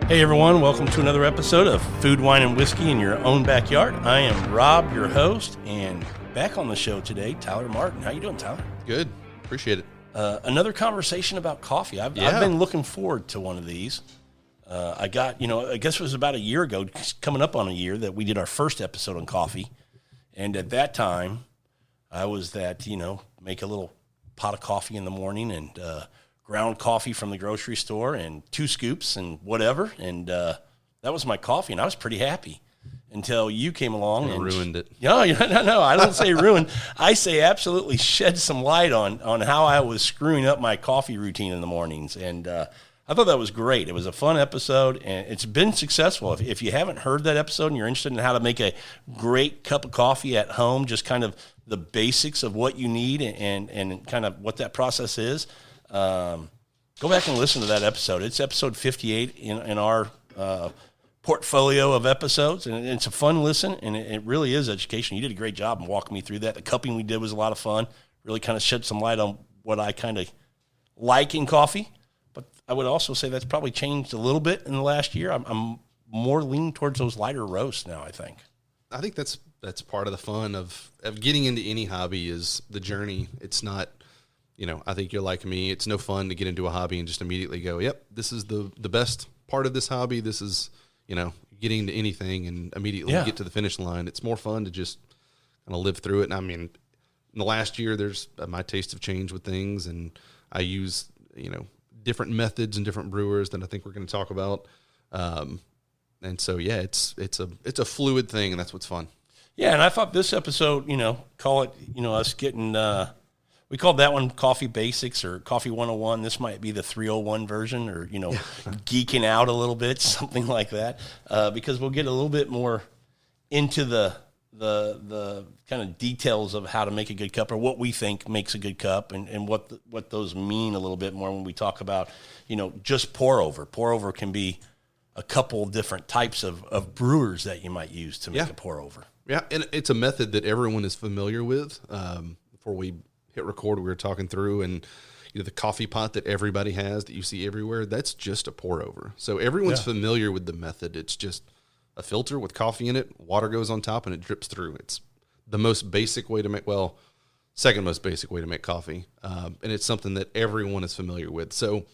Hey everyone, welcome to another episode of Food, Wine, and Whiskey in Your Own Backyard. I am Rob, your host, and back on the show today, Tyler Martin. How you doing, Tyler? Good. Appreciate it. Another conversation about coffee. I've been looking forward to one of these. I guess it was about a year ago, coming up on a year, that we did our first episode on coffee. And at that time, I was make a little pot of coffee in the morning and ground coffee from the grocery store and 2 scoops and whatever. And that was my coffee, and I was pretty happy until you came along and ruined it. No, I don't say ruined. I say absolutely shed some light on how I was screwing up my coffee routine in the mornings. And I thought that was great. It was a fun episode, and it's been successful. If you haven't heard that episode and you're interested in how to make a great cup of coffee at home, just kind of the basics of what you need and kind of what that process is, go back and listen to that episode. It's episode 58 in our portfolio of episodes, and it's a fun listen, and it really is education. You did a great job in walking me through that. The cupping we did was a lot of fun. Really kind of shed some light on what I kind of like in coffee. But I would also say that's probably changed a little bit in the last year. I'm more leaning towards those lighter roasts now, I think. I think that's part of the fun of getting into any hobby is the journey. It's not, I think you're like me. It's no fun to get into a hobby and just immediately go, yep, this is the best part of this hobby. This is, getting into anything and immediately get to the finish line. It's more fun to just kind of live through it. And I mean, in the last year, there's my tastes have changed with things, and I use, different methods and different brewers that I think we're going to talk about. And so, yeah, it's a fluid thing, and that's what's fun. Yeah, and I thought this episode, call it, us getting, we called that one Coffee Basics or Coffee 101. This might be the 301 version, or, geeking out a little bit, something like that, because we'll get a little bit more into the kind of details of how to make a good cup, or what we think makes a good cup, and what those mean a little bit more when we talk about, just pour over. Pour over can be a couple different types of brewers that you might use to make a pour over. Yeah, and it's a method that everyone is familiar with. Before we hit record, we were talking through, and the coffee pot that everybody has that you see everywhere, that's just a pour over. So everyone's familiar with the method. It's just a filter with coffee in it, water goes on top, and it drips through. It's the most basic way to make, second most basic way to make coffee. And it's something that everyone is familiar with. So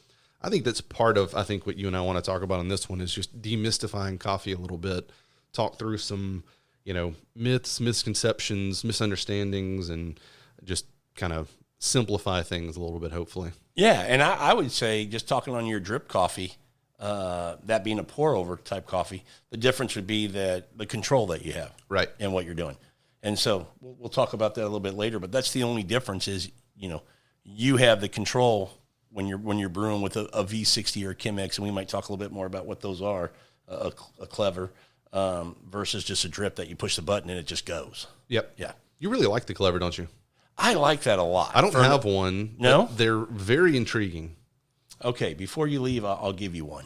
I think that's part of, what you and I want to talk about on this one is just demystifying coffee a little bit, talk through some, myths, misconceptions, misunderstandings, and just kind of simplify things a little bit, hopefully. Yeah, and I would say, just talking on your drip coffee, that being a pour-over type coffee, the difference would be that the control that you have, right, and what you're doing. And so we'll talk about that a little bit later, but that's the only difference is, you have the control when you're brewing with a V60 or a Chemex, and we might talk a little bit more about what those are, a clever, versus just a drip that you push the button and it just goes. Yep. Yeah. You really like the clever, don't you? I like that a lot. I don't have one. No? They're very intriguing. Okay, before you leave, I'll give you one.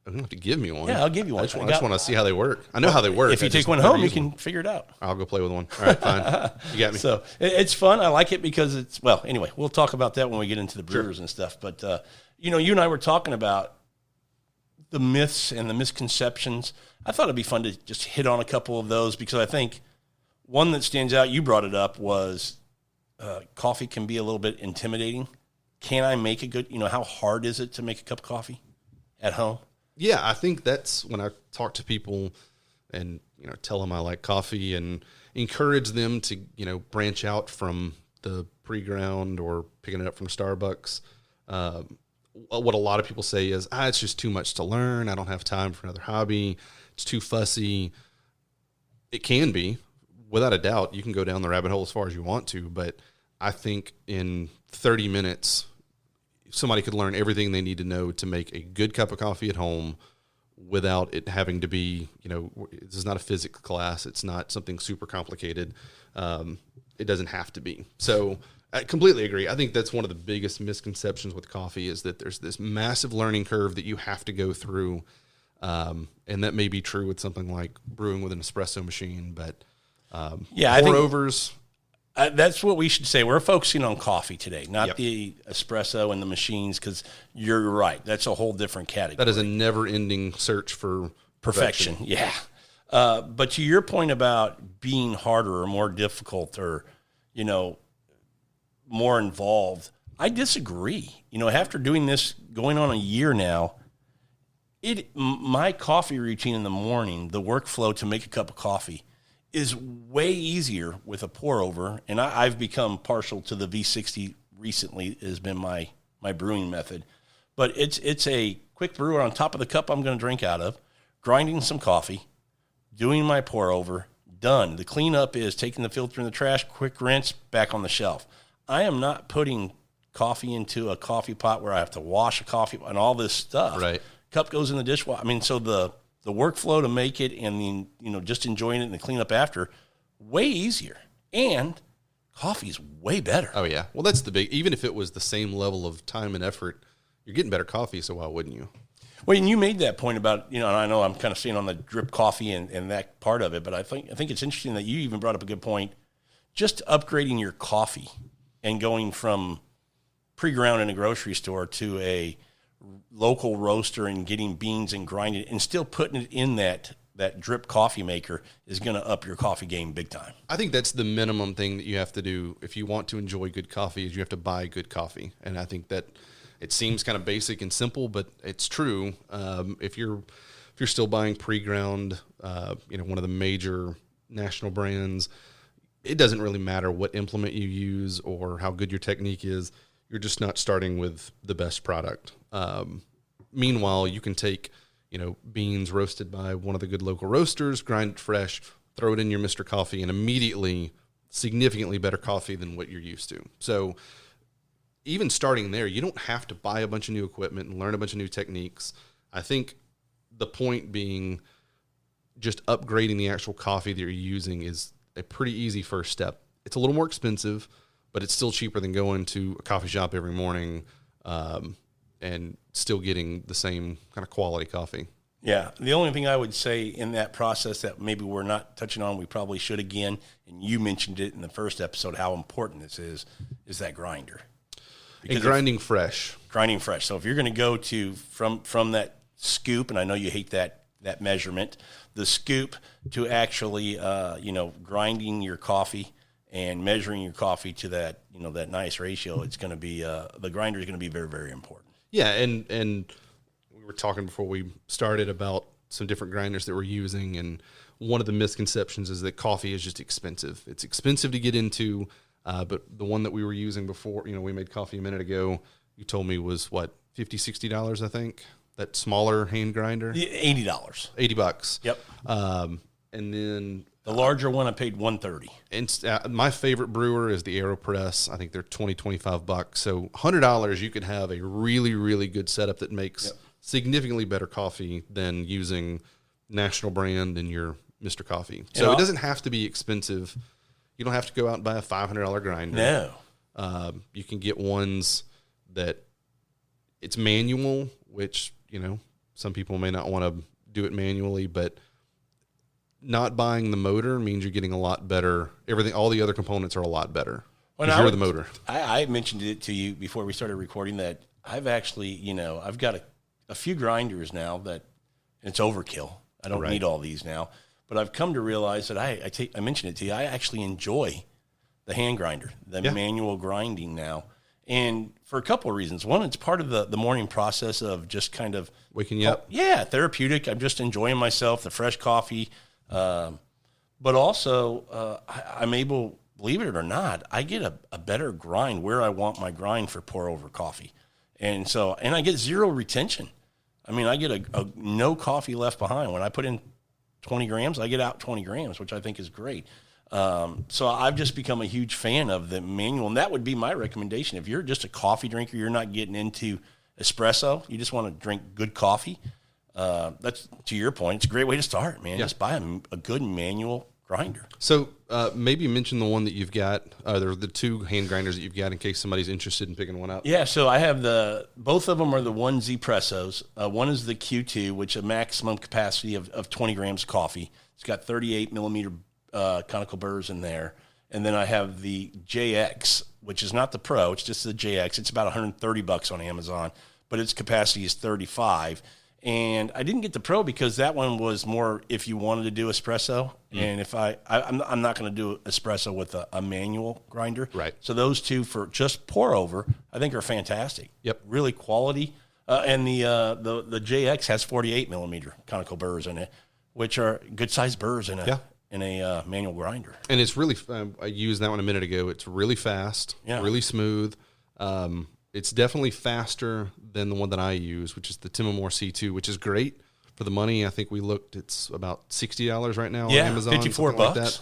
You don't have to give me one. Yeah, I'll give you one. I just want to see how they work. I know how they work. If you take one home, you can figure it out. I'll go play with one. All right, fine. You got me. So it's fun. I like it because anyway, we'll talk about that when we get into the brewers and stuff. But, you and I were talking about the myths and the misconceptions. I thought it'd be fun to just hit on a couple of those, because I think one that stands out, you brought it up, was coffee can be a little bit intimidating. Can I make a good, how hard is it to make a cup of coffee at home? Yeah, I think that's when I talk to people and, tell them I like coffee and encourage them to, branch out from the pre-ground or picking it up from Starbucks. What a lot of people say is, it's just too much to learn. I don't have time for another hobby. It's too fussy. It can be, without a doubt. You can go down the rabbit hole as far as you want to, but I think in 30 minutes, somebody could learn everything they need to know to make a good cup of coffee at home without it having to be, this is not a physics class. It's not something super complicated. It doesn't have to be. So I completely agree. I think that's one of the biggest misconceptions with coffee is that there's this massive learning curve that you have to go through. And that may be true with something like brewing with an espresso machine, but pour-overs, That's what we should say. We're focusing on coffee today, not Yep. the espresso and the machines, because you're right. That's a whole different category. That is a never-ending search for perfection. Yeah. But to your point about being harder or more difficult or, more involved, I disagree. After doing this going on a year now, my coffee routine in the morning, the workflow to make a cup of coffee is way easier with a pour over. And I've become partial to the V60 recently has been my brewing method, but it's a quick brewer on top of the cup I'm going to drink out of, grinding some coffee, doing my pour over, done. The cleanup is taking the filter in the trash, quick rinse, back on the shelf. I am not putting coffee into a coffee pot where I have to wash a coffee and all this stuff. Right. Cup goes in the dishwasher. So the workflow to make it and just enjoying it and the cleanup after, way easier. And coffee is way better. Oh yeah. Well, that's the big. Even if it was the same level of time and effort, you're getting better coffee. So why wouldn't you? Well, and you made that point about, and I know I'm kind of staying on the drip coffee and that part of it, but I think it's interesting that you even brought up a good point. Just upgrading your coffee and going from pre-ground in a grocery store to a local roaster and getting beans and grinding it and still putting it in that drip coffee maker is going to up your coffee game big time. I think that's the minimum thing that you have to do if you want to enjoy good coffee is you have to buy good coffee. And I think that it seems kind of basic and simple, but it's true. If you're still buying pre-ground, one of the major national brands, it doesn't really matter what implement you use or how good your technique is. You're just not starting with the best product. Meanwhile, you can take, beans roasted by one of the good local roasters, grind it fresh, throw it in your Mr. Coffee, and immediately significantly better coffee than what you're used to. So even starting there, you don't have to buy a bunch of new equipment and learn a bunch of new techniques. I think the point being just upgrading the actual coffee that you're using is a pretty easy first step. It's a little more expensive, but it's still cheaper than going to a coffee shop every morning and still getting the same kind of quality coffee. Yeah. The only thing I would say in that process that maybe we're not touching on, we probably should again, and you mentioned it in the first episode, how important this is that grinder. Because and grinding fresh. Grinding fresh. So if you're going to go to from that scoop, and I know you hate that measurement, the scoop to actually, grinding your coffee and measuring your coffee to that, that nice ratio, it's going to be, the grinder is going to be very, very important. Yeah. And we were talking before we started about some different grinders that we're using. And one of the misconceptions is that coffee is just expensive. It's expensive to get into. But the one that we were using before, we made coffee a minute ago, you told me was what, $50, $60, I think? That smaller hand grinder? $80. $80. Yep. And then the larger one I paid $130. And my favorite brewer is the AeroPress. I think they're $20, $25. So $100 you could have a really, really good setup that makes significantly better coffee than using national brand in your Mr. Coffee. So it doesn't have to be expensive. You don't have to go out and buy a $500 grinder. No. You can get ones that it's manual, which, some people may not want to do it manually, but not buying the motor means you're getting a lot better. All the other components are a lot better. Well, you're the motor. I mentioned it to you before we started recording that I've actually, I've got a few grinders now that it's overkill. I don't need all these now. But I've come to realize that I mentioned it to you, I actually enjoy the hand grinder, the manual grinding now. And for a couple of reasons. One, it's part of the morning process of just kind of waking you up. Yeah, therapeutic. I'm just enjoying myself, the fresh coffee. But also, I'm able, believe it or not, I get a better grind where I want my grind for pour over coffee. And I get zero retention. I mean, I get a no coffee left behind. When I put in 20 grams, I get out 20 grams, which I think is great. So I've just become a huge fan of the manual, and that would be my recommendation. If you're just a coffee drinker, you're not getting into espresso, you just want to drink good coffee, that's, to your point, it's a great way to start, man. Just buy a good manual grinder. So maybe mention the one that you've got, the two hand grinders that you've got in case somebody's interested in picking one up. Yeah, so I have both of them are the 1Z Pressos. One is the Q2, which a maximum capacity of 20 grams of coffee. It's got 38 millimeter conical burrs in there. and then I have the JX, which is not the Pro. It's just the JX. It's about $130 on Amazon, but its capacity is 35. And I didn't get the Pro because that one was more if you wanted to do espresso. And if I'm not going to do espresso with a manual grinder. Right. So those two for just pour over, I think are fantastic. Yep. Really quality. And the JX has 48 millimeter conical burrs in it, which are good sized burrs in a manual grinder. And it's really, I used that one a minute ago. It's really fast, really smooth. It's definitely faster than the one that I use, which is the Timamore C2, which is great for the money. I think we looked, it's about $60 right now on Amazon. $54. Like that.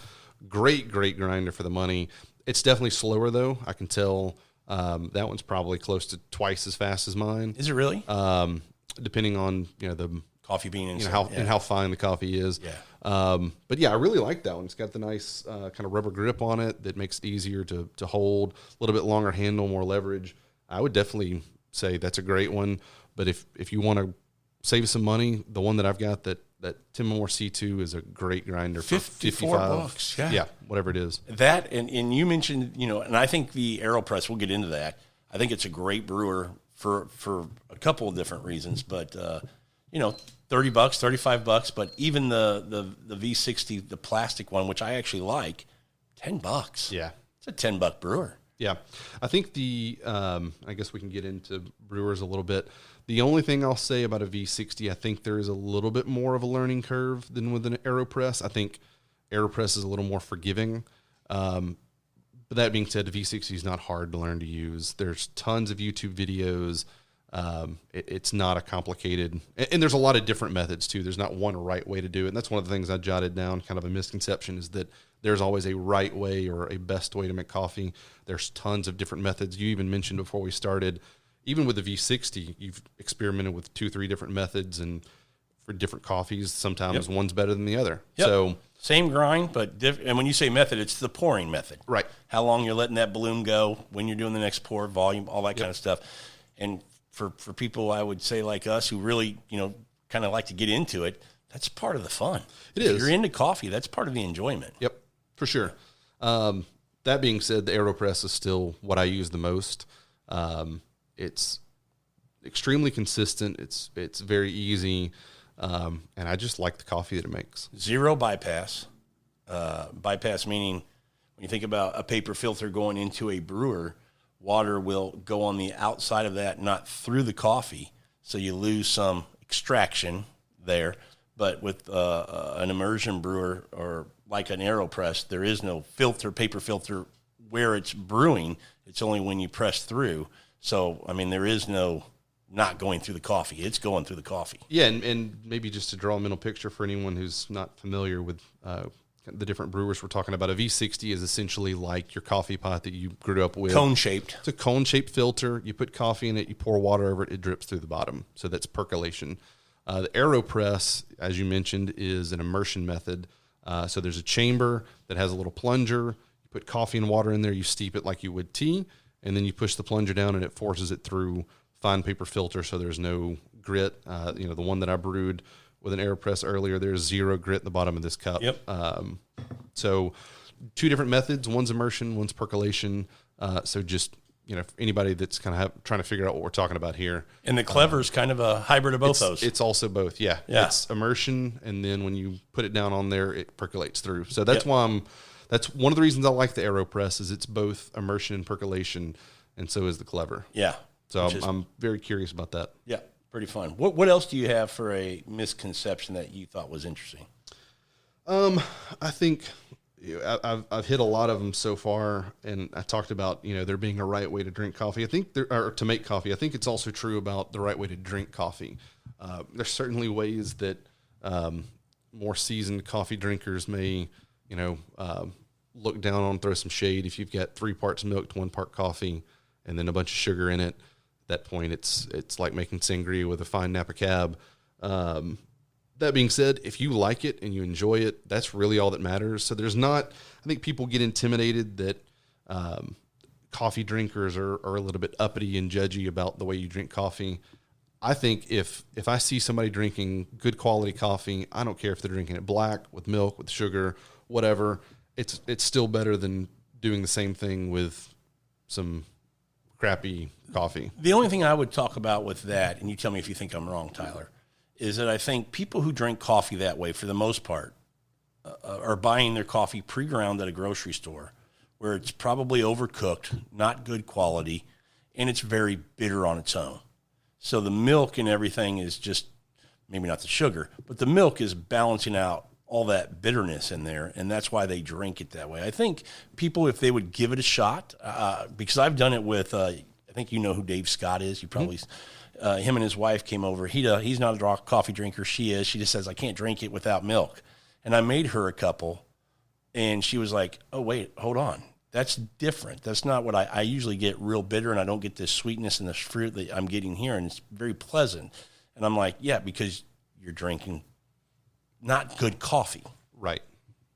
Great grinder for the money. It's definitely slower though. I can tell that one's probably close to twice as fast as mine. Is it really? Depending on, the Coffee bean and and how fine the coffee is. Yeah. But yeah, I really like that one. It's got the nice kind of rubber grip on it that makes it easier to hold, a little bit longer handle, more leverage. I would definitely say that's a great one. But if you want to save some money, the one that I've got, that Timamore C2 is a great grinder for $55. Yeah, whatever it is. That and you mentioned, and I think the AeroPress, we'll get into that. I think it's a great brewer for a couple of different reasons, but $30, $35, but even the V60, the plastic one, which I actually like, $10. Yeah. It's a $10 brewer. Yeah. I think I guess we can get into brewers a little bit. The only thing I'll say about a V60, I think there is a little bit more of a learning curve than with an AeroPress. I think AeroPress is a little more forgiving. But that being said, the V60 is not hard to learn to use. There's tons of YouTube videos. It's not a complicated, and there's a lot of different methods too. There's not one right way to do it. And that's one of the things I jotted down, kind of a misconception, is that there's always a right way or a best way to make coffee. There's tons of different methods. You even mentioned before we started, even with the V60, you've experimented with 2-3 different methods, and for different coffees, sometimes one's better than the other. Yep. So same grind, but different. And when you say method, it's the pouring method. Right. How long you're letting that bloom go, when you're doing the next pour, volume, all that kind of stuff. And for people, I would say like us, who really, kind of like to get into it, that's part of the fun. If you're into coffee, that's part of the enjoyment. Yep, for sure. That being said, the AeroPress is still what I use the most. It's extremely consistent. It's very easy. And I just like the coffee that it makes. Zero bypass. Bypass meaning when you think about a paper filter going into a brewer, water will go on the outside of that, not through the coffee. So you lose some extraction there. But with an immersion brewer or like an AeroPress, there is no paper filter where it's brewing. It's only when you press through. So, there is no not going through the coffee. It's going through the coffee. Yeah, and maybe just to draw a mental picture for anyone who's not familiar with the different brewers we're talking about, a V60 is essentially like your coffee pot that you grew up with. Cone-shaped. It's a cone-shaped filter. You put coffee in it, you pour water over it, it drips through the bottom. So that's percolation. The AeroPress, as you mentioned, is an immersion method. So there's a chamber that has a little plunger. You put coffee and water in there, you steep it like you would tea, and then you push the plunger down and it forces it through fine paper filter so there's no grit. The one that I brewed with an AeroPress earlier, there's zero grit in the bottom of this cup. Yep. So 2 different methods. One's immersion, one's percolation. So just, anybody that's kind of trying to figure out what we're talking about here. And the Clever is kind of a hybrid of both those. It's also both, yeah. It's immersion, and then when you put it down on there, it percolates through. So that's why that's one of the reasons I like the AeroPress, is it's both immersion and percolation, and so is the Clever. Yeah. So I'm very curious about that. Yeah, pretty fun. What else do you have for a misconception that you thought was interesting? I think I've hit a lot of them so far, and I talked about there being a right way to drink coffee. I think or to make coffee. I think it's also true about the right way to drink coffee. There's certainly ways that more seasoned coffee drinkers may look down on, throw some shade. If you've got 3 parts milk to 1 part coffee, and then a bunch of sugar in it, at that point it's like making sangria with a fine Napa Cab. That being said, if you like it and you enjoy it, that's really all that matters. So I think people get intimidated that coffee drinkers are a little bit uppity and judgy about the way you drink coffee. I think if I see somebody drinking good quality coffee, I don't care if they're drinking it black, with milk, with sugar, whatever, it's still better than doing the same thing with some crappy coffee. The only thing I would talk about with that, and you tell me if you think I'm wrong, Tyler, is that I think people who drink coffee that way, for the most part, are buying their coffee pre-ground at a grocery store where it's probably overcooked, not good quality, and it's very bitter on its own. So the milk and everything is just, maybe not the sugar, but the milk is balancing out all that bitterness in there, and that's why they drink it that way. I think people, if they would give it a shot, because I've done it with, I think you know who Dave Scott is. You probably, him and his wife came over. He's not a coffee drinker. She is. She just says, I can't drink it without milk. And I made her a couple, and she was like, oh, wait, hold on. That's different. That's not what I usually get real bitter, and I don't get this sweetness and this fruit that I'm getting here, and it's very pleasant. And I'm like, yeah, because you're drinking not good coffee. Right.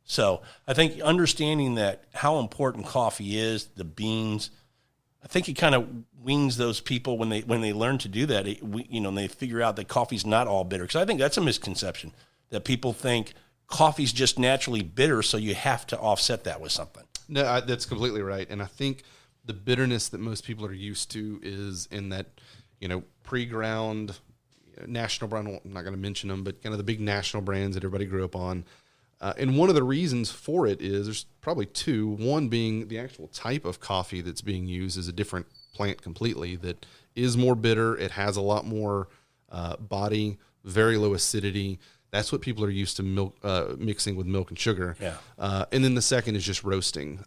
So I think understanding that how important coffee is, the beans, I think it kind of weans those people when they learn to do that. And they figure out that coffee's not all bitter. Because I think that's a misconception, that people think coffee's just naturally bitter, so you have to offset that with something. No, that's completely right. And I think the bitterness that most people are used to is in that, pre-ground national brand. I'm not going to mention them, but kind of the big national brands that everybody grew up on. And one of the reasons for it is there's probably two. One being the actual type of coffee that's being used is a different plant completely that is more bitter. It has a lot more body, very low acidity. That's what people are used to mixing with milk and sugar. Yeah. And then the second is just roasting.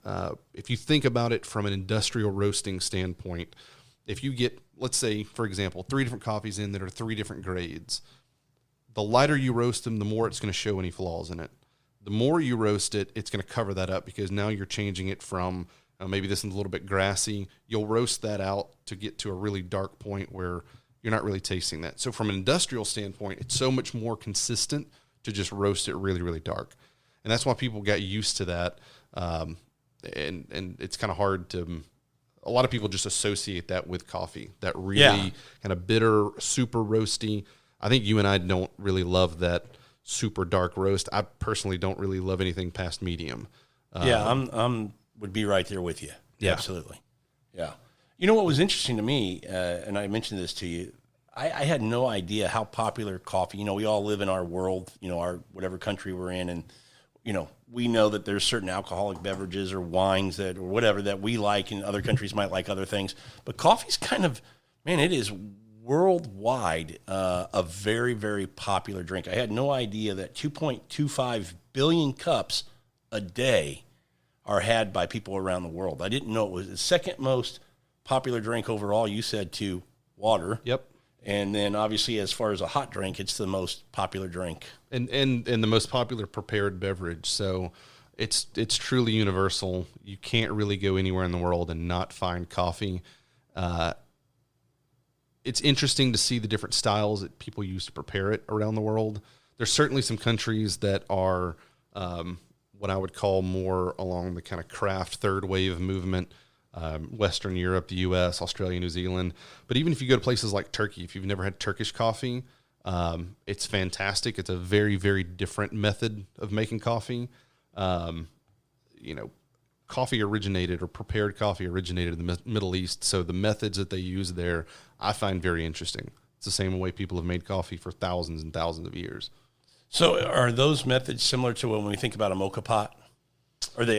If you think about it from an industrial roasting standpoint, if you get, let's say, for example, 3 different coffees in that are 3 different grades, the lighter you roast them, the more it's going to show any flaws in it. The more you roast it, it's going to cover that up because now you're changing it from maybe this is a little bit grassy. You'll roast that out to get to a really dark point where you're not really tasting that. So from an industrial standpoint, it's so much more consistent to just roast it really, really dark. And that's why people got used to that. And it's kind of hard to, a lot of people just associate that with coffee, that really kind of bitter, super roasty. I think you and I don't really love that super dark roast. I personally don't really love anything past medium. I'm would be right there with you. Yeah, absolutely. Yeah. You know what was interesting to me, and I mentioned this to you, I had no idea how popular coffee, we all live in our world, our whatever country we're in, and, we know that there's certain alcoholic beverages or wines or whatever that we like, and other countries might like other things. But coffee's kind of, it is worldwide a very, very popular drink. I had no idea that 2.25 billion cups a day are had by people around the world. I didn't know it was the second most popular drink overall. You said to water. Yep. And then obviously as far as a hot drink, it's the most popular drink. And the most popular prepared beverage. So it's truly universal. You can't really go anywhere in the world and not find coffee. It's interesting to see the different styles that people use to prepare it around the world. There's certainly some countries that are what I would call more along the kind of craft third wave movement. Western Europe, the U.S., Australia, New Zealand. But even if you go to places like Turkey, if you've never had Turkish coffee, it's fantastic. It's a very, very different method of making coffee. Coffee originated or prepared coffee originated in the Middle East. So the methods that they use there, I find very interesting. It's the same way people have made coffee for thousands and thousands of years. So are those methods similar to when we think about a mocha pot?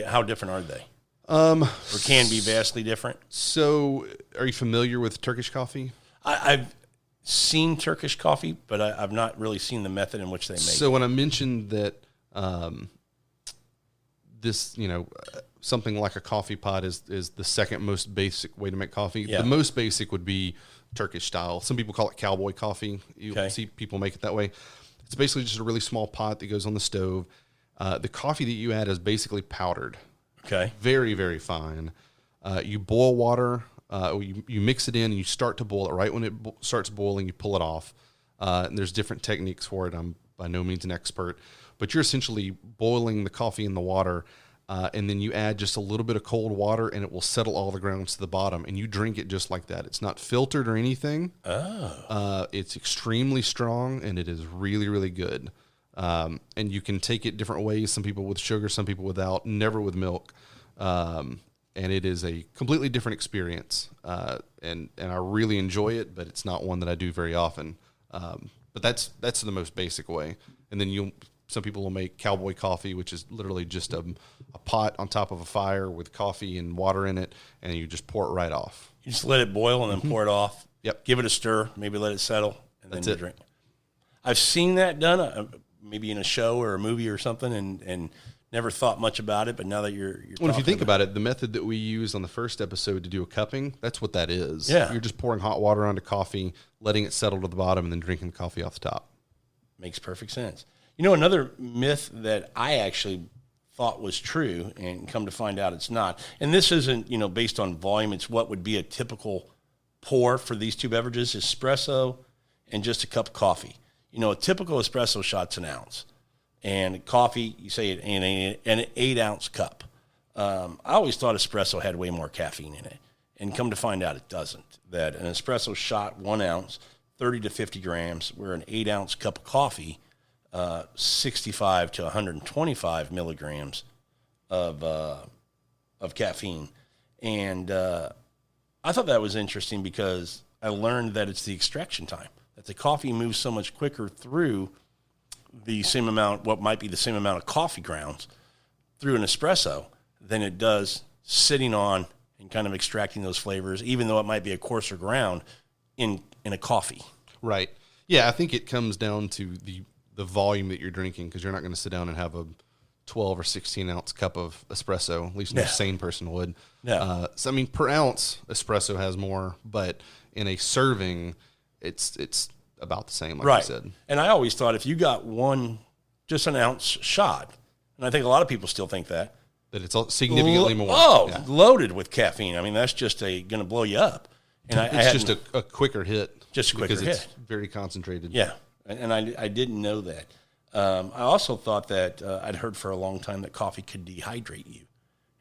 How different are they? Or can be vastly different. So are you familiar with Turkish coffee? I've seen Turkish coffee, but I've not really seen the method in which they make it. So when I mentioned that this, something like a coffee pot is the second most basic way to make coffee. Yeah. The most basic would be Turkish style. Some people call it cowboy coffee. You'll see people make it that way. It's basically just a really small pot that goes on the stove. The coffee that you add is basically powdered. Okay. Very, very fine. You boil water. You mix it in and you start to boil it. Right when it starts boiling, you pull it off. And there's different techniques for it. I'm by no means an expert. But you're essentially boiling the coffee in the water. And then you add just a little bit of cold water and it will settle all the grounds to the bottom. And you drink it just like that. It's not filtered or anything. Oh. It's extremely strong and it is really, really good. And you can take it different ways. Some people with sugar, some people without, never with milk. and it is a completely different experience. And I really enjoy it, but it's not one that I do very often. But that's the most basic way. And then some people will make cowboy coffee, which is literally just a pot on top of a fire with coffee and water in it, and you just pour it right off. You just let it boil and then pour it off. Yep. Give it a stir, maybe let it settle, and That's then you it. drink. I've seen that done, maybe in a show or a movie or something, and never thought much about it. But now that you're well, if you think about it, the method that we used on the first episode to do a cupping, that's what that is. Yeah. You're just pouring hot water onto coffee, letting it settle to the bottom, and then drinking the coffee off the top. Makes perfect sense. You know, another myth that I actually thought was true, and come to find out it's not. And this isn't, based on volume. It's what would be a typical pour for these two beverages: espresso and just a cup of coffee. A typical espresso shot's an ounce, and coffee, you say in an 8-ounce cup. I always thought espresso had way more caffeine in it, and come to find out it doesn't. That an espresso shot, 1 ounce, 30 to 50 grams, where an 8-ounce cup of coffee, 65 to 125 milligrams of caffeine. And I thought that was interesting because I learned that it's the extraction time, that the coffee moves so much quicker through the same amount, what might be the same amount of coffee grounds through an espresso than it does sitting on and kind of extracting those flavors, even though it might be a coarser ground in a coffee. Right. Yeah, I think it comes down to the volume that you're drinking, because you're not going to sit down and have a 12 or 16 ounce cup of espresso. At least no sane person would. Yeah. So I mean, per ounce, espresso has more, but in a serving, it's about the same, like right. you said. And I always thought if you got just an ounce shot, and I think a lot of people still think that it's significantly more. Loaded with caffeine. I mean, that's just going to blow you up. And it's just a quicker hit. Just a quicker because hit. It's very concentrated. Yeah. And I didn't know that. I also thought that I'd heard for a long time that coffee could dehydrate you,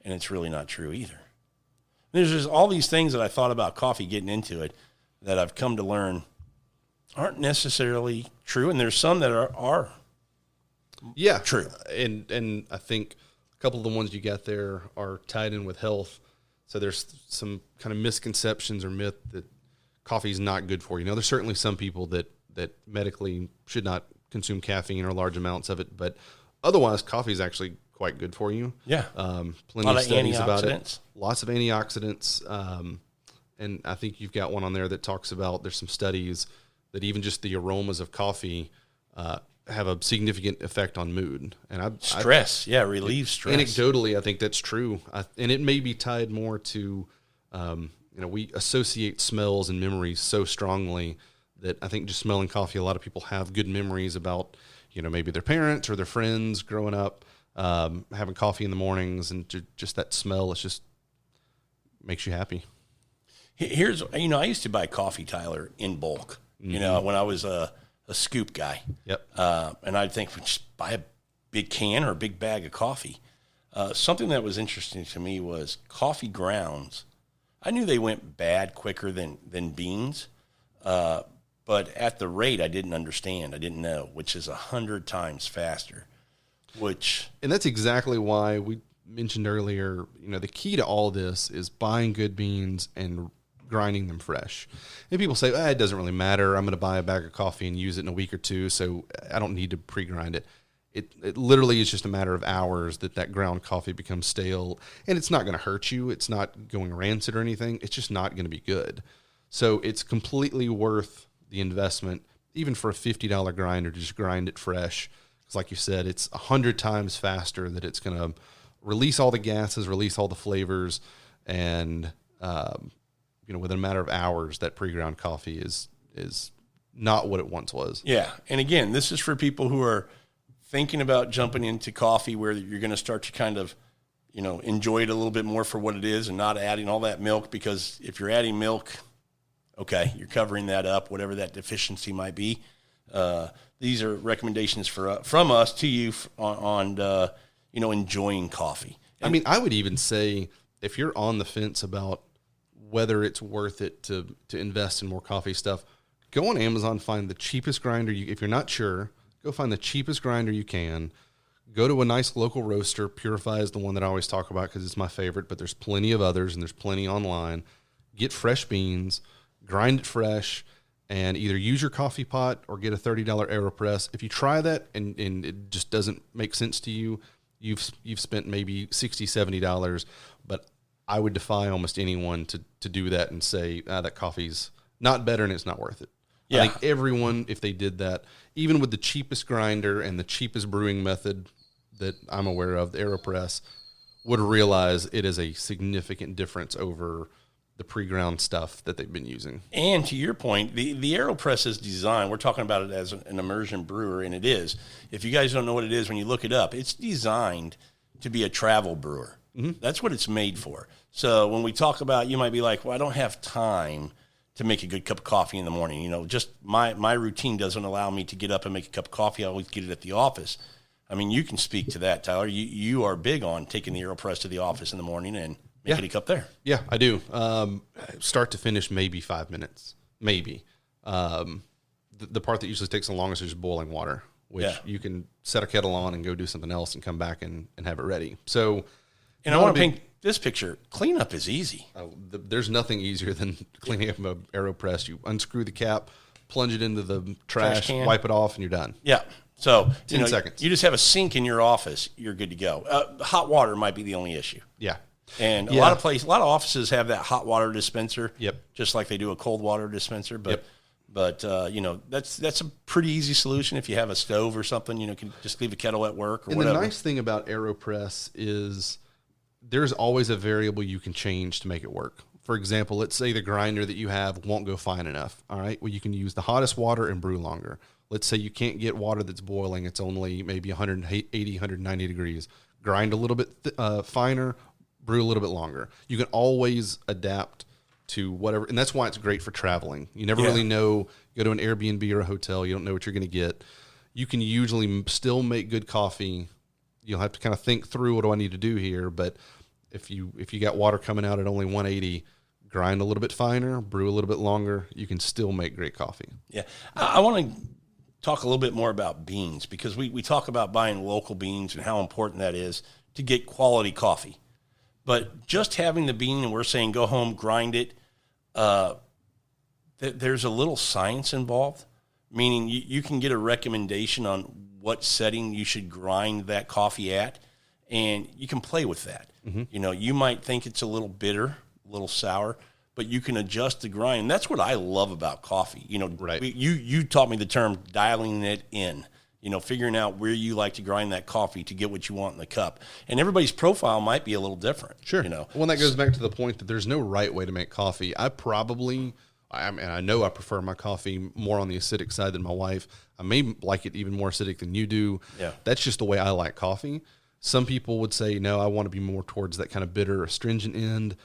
and it's really not true either. There's just all these things that I thought about coffee getting into it that I've come to learn aren't necessarily true, and there's some that are true. And I think a couple of the ones you got there are tied in with health. So there's some kind of misconceptions or myth that coffee is not good for you. There's certainly some people that medically should not consume caffeine or large amounts of it, but otherwise coffee is actually quite good for you. Yeah. Plenty of studies about it. Lots of antioxidants. And I think you've got one on there that talks about, there's some studies that even just the aromas of coffee have a significant effect on mood. And stress. Relieves stress. Anecdotally, I think that's true. And it may be tied more to, we associate smells and memories so strongly that I think just smelling coffee, a lot of people have good memories about, maybe their parents or their friends growing up, having coffee in the mornings, and just that smell, it just makes you happy. Here's, I used to buy coffee, Tyler, in bulk, when I was a scoop guy. Yep. And I'd think, just buy a big can or a big bag of coffee. Something that was interesting to me was coffee grounds. I knew they went bad quicker than beans, but at the rate I didn't understand, I didn't know, which is 100 times faster. And that's exactly why we mentioned earlier, the key to all this is buying good beans and grinding them fresh. And people say, it doesn't really matter. I'm going to buy a bag of coffee and use it in a week or two, so I don't need to pre-grind it. It literally is just a matter of hours that ground coffee becomes stale, and it's not going to hurt you. It's not going rancid or anything. It's just not going to be good. So it's completely worth the investment, even for a $50 grinder, to just grind it fresh. Because like you said, it's 100 times faster that it's going to release all the gases, release all the flavors, and within a matter of hours, that pre-ground coffee is not what it once was. Yeah, and again, this is for people who are thinking about jumping into coffee, where you're going to start to kind of, enjoy it a little bit more for what it is, and not adding all that milk. Because if you're adding milk, okay, you're covering that up, whatever that deficiency might be. These are recommendations from us to you on enjoying coffee. And I would even say, if you're on the fence about whether it's worth it to invest in more coffee stuff, go on Amazon, find the cheapest grinder. If you're not sure, go find the cheapest grinder you can, go to a nice local roaster. Purify is the one that I always talk about because it's my favorite, but there's plenty of others and there's plenty online. Get fresh beans, grind it fresh, and either use your coffee pot or get a $30 AeroPress. If you try that and it just doesn't make sense to you, you've spent maybe $60, $70, but I would defy almost anyone to do that and say, that coffee's not better and it's not worth it. Yeah. I think everyone, if they did that, even with the cheapest grinder and the cheapest brewing method that I'm aware of, the AeroPress, would realize it is a significant difference over the pre-ground stuff that they've been using. And to your point, the AeroPress is designed, we're talking about it as an immersion brewer, and it is. If you guys don't know what it is, when you look it up, it's designed to be a travel brewer. Mm-hmm. That's what it's made for. So when we talk about, you might be like, well, I don't have time to make a good cup of coffee in the morning. You know, just my routine doesn't allow me to get up and make a cup of coffee. I always get it at the office. I mean, you can speak to that, Tyler. You are big on taking the AeroPress to the office in the morning and making a cup there. Yeah, I do. Start to finish, maybe 5 minutes, maybe. The part that usually takes the longest is just boiling water, which you can set a kettle on and go do something else and come back and have it ready. So, and I want to paint this picture. Cleanup is easy. There's nothing easier than cleaning up an AeroPress. You unscrew the cap, plunge it into the trash wipe it off, and you're done. Yeah. So 10 seconds. You just have a sink in your office, you're good to go. Hot water might be the only issue. Yeah. And a lot of offices have that hot water dispenser. Yep. Just like they do a cold water dispenser. But that's a pretty easy solution. If you have a stove or something, you can just leave a kettle at work or whatever. The nice thing about AeroPress is there's always a variable you can change to make it work. For example, let's say the grinder that you have won't go fine enough. All right. Well, you can use the hottest water and brew longer. Let's say you can't get water that's boiling. It's only maybe 180, 190 degrees. Grind a little bit finer, brew a little bit longer. You can always adapt to whatever. And that's why it's great for traveling. You never really know. You go to an Airbnb or a hotel, you don't know what you're going to get. You can usually still make good coffee. You'll have to kind of think through, what do I need to do here? But if you got water coming out at only 180, grind a little bit finer, brew a little bit longer, you can still make great coffee. Yeah. I want to talk a little bit more about beans, because we talk about buying local beans and how important that is to get quality coffee. But just having the bean, and we're saying go home, grind it, there's a little science involved, meaning you can get a recommendation on what setting you should grind that coffee at, and you can play with that. Mm-hmm. You might think it's a little bitter, a little sour, but you can adjust the grind. And that's what I love about coffee. Right. You taught me the term dialing it in, figuring out where you like to grind that coffee to get what you want in the cup. And everybody's profile might be a little different. Sure. Well, that goes back to the point that there's no right way to make coffee. I know I prefer my coffee more on the acidic side than my wife. I may like it even more acidic than you do. Yeah. That's just the way I like coffee. Some people would say, no, I want to be more towards that kind of bitter, astringent end.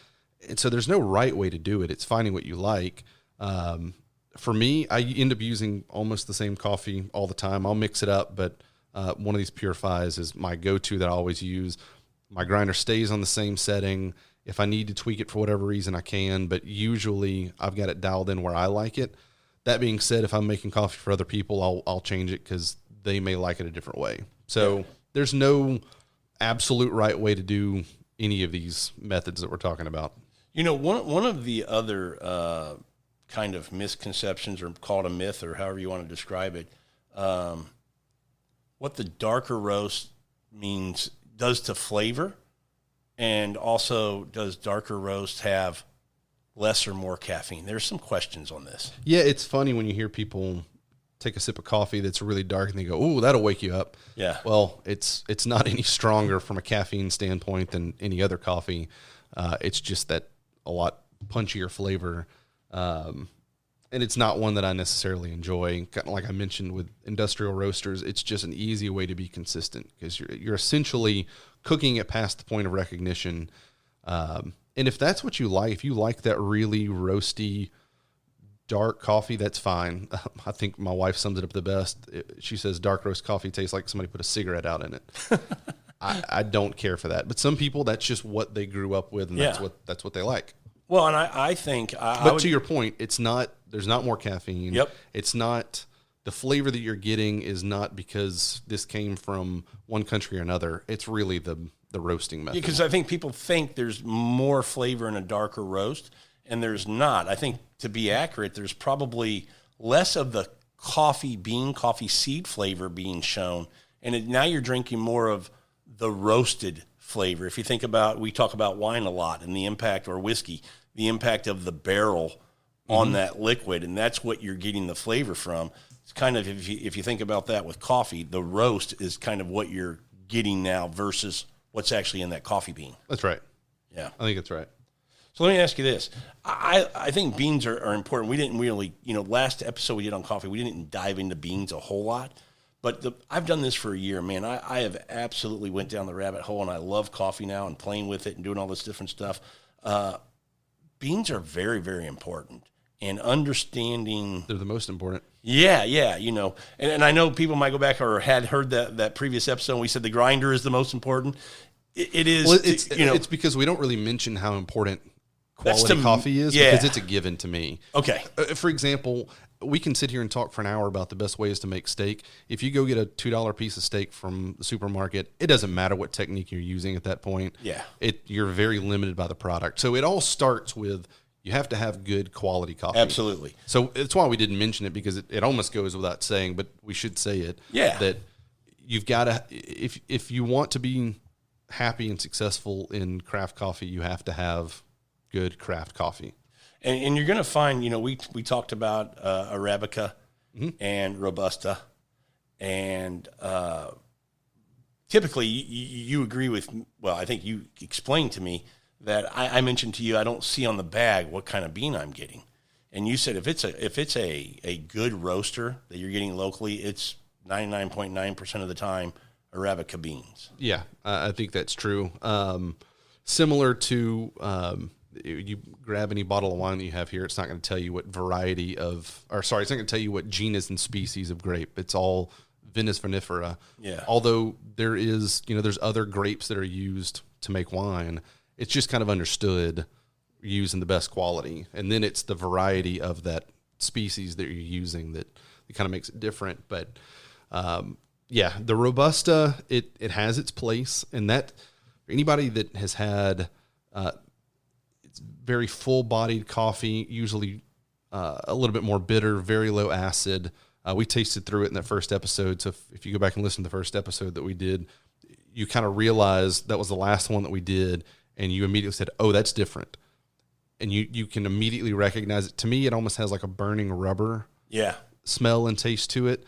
And so there's no right way to do it. It's finding what you like. For me, I end up using almost the same coffee all the time. I'll mix it up, but one of these Purifies is my go-to that I always use. My grinder stays on the same setting. If I need to tweak it for whatever reason, I can, but usually I've got it dialed in where I like it. That being said, if I'm making coffee for other people, I'll change it because they may like it a different way. So there's no absolute right way to do any of these methods that we're talking about. One of the other kind of misconceptions, or call it a myth, or however you want to describe it, what the darker roast does to flavor, and also does darker roast have less or more caffeine? There's some questions on this. Yeah, it's funny when you hear people take a sip of coffee that's really dark and they go, "Ooh, that'll wake you up." Yeah. Well, it's not any stronger from a caffeine standpoint than any other coffee. It's just that a lot punchier flavor. And it's not one that I necessarily enjoy. Kind of like I mentioned with industrial roasters, it's just an easy way to be consistent because you're essentially cooking it past the point of recognition. And if that's what you like, if you like that really roasty, dark coffee, that's fine. I think my wife sums it up the best. She says dark roast coffee tastes like somebody put a cigarette out in it. I don't care for that. But some people, that's just what they grew up with, and that's what they like. Well, and I think... But to your point, there's not more caffeine. Yep. It's not the flavor that you're getting is not because this came from one country or another. It's really the roasting method. Because I think people think there's more flavor in a darker roast, and there's not. I think to be accurate, there's probably less of the coffee seed flavor being shown, and now you're drinking more of the roasted flavor. If you think about, we talk about wine a lot and the impact, or whiskey, the impact of the barrel on that liquid, and that's what you're getting the flavor from. It's kind of, if you think about that with coffee, the roast is kind of what you're getting now versus what's actually in that coffee bean. That's right. Yeah. I think that's right. So let me ask you this. I think beans are important. We didn't really, last episode we did on coffee, we didn't dive into beans a whole lot. But I've done this for a year, man. I have absolutely went down the rabbit hole, and I love coffee now and playing with it and doing all this different stuff. Beans are very, very important. And understanding... They're the most important. Yeah. And I know people might go back or had heard that previous episode, and we said the grinder is the most important. It is. Well, it's because we don't really mention how important quality coffee is, because it's a given to me. Okay. For example, we can sit here and talk for an hour about the best ways to make steak. If you go get a $2 piece of steak from the supermarket, it doesn't matter what technique you're using at that point. Yeah. You're very limited by the product. So it all starts with, you have to have good quality coffee. Absolutely. So it's why we didn't mention it, because it almost goes without saying, but we should say it. Yeah. That you've got to, if you want to be happy and successful in craft coffee, you have to have good craft coffee. And you're going to find, we talked about Arabica and Robusta, and typically you agree with, I think you explained to me that I mentioned to you, I don't see on the bag what kind of bean I'm getting. And you said if it's a good roaster that you're getting locally, it's 99.9% of the time Arabica beans. Yeah, I think that's true. Similar to... you grab any bottle of wine that you have here, it's not going to tell you what it's not going to tell you what genus and species of grape. It's all Vinus vinifera. Yeah. Although there's other grapes that are used to make wine. It's just kind of understood using the best quality. And then it's the variety of that species that you're using that kind of makes it different. But the Robusta, it has its place. And that, for anybody that has had very full-bodied coffee, usually a little bit more bitter, very low acid. We tasted through it in that first episode, so if you go back and listen to the first episode that we did, you kind of realize that was the last one that we did, and you immediately said, oh, that's different. And you can immediately recognize it. To me, it almost has like a burning rubber smell and taste to it.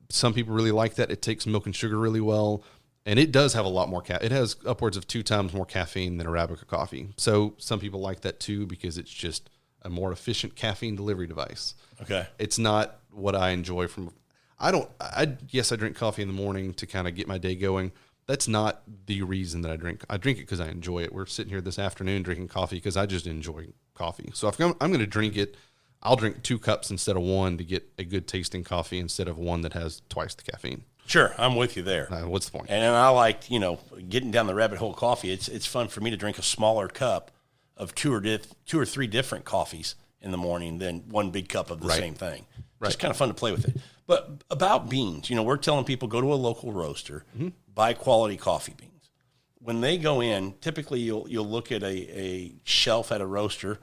Some people really like that. It takes milk and sugar really well. And it does have a lot more it has upwards of 2 times more caffeine than Arabica coffee. So some people like that too, because it's just a more efficient caffeine delivery device. Okay. It's not what I enjoy yes, I drink coffee in the morning to kind of get my day going. That's not the reason that I drink. I drink it because I enjoy it. We're sitting here this afternoon drinking coffee because I just enjoy coffee. So if I'm going to drink it, I'll drink 2 cups instead of 1 to get a good tasting coffee instead of one that has twice the caffeine. Sure, I'm with you there. What's the point? And I like, getting down the rabbit hole coffee. It's fun for me to drink a smaller cup of 2 or 3 different coffees in the morning than one big cup of the same thing. Right. Just kind of fun to play with it. But about beans, we're telling people go to a local roaster, buy quality coffee beans. When they go in, typically you'll look at a shelf at a roaster,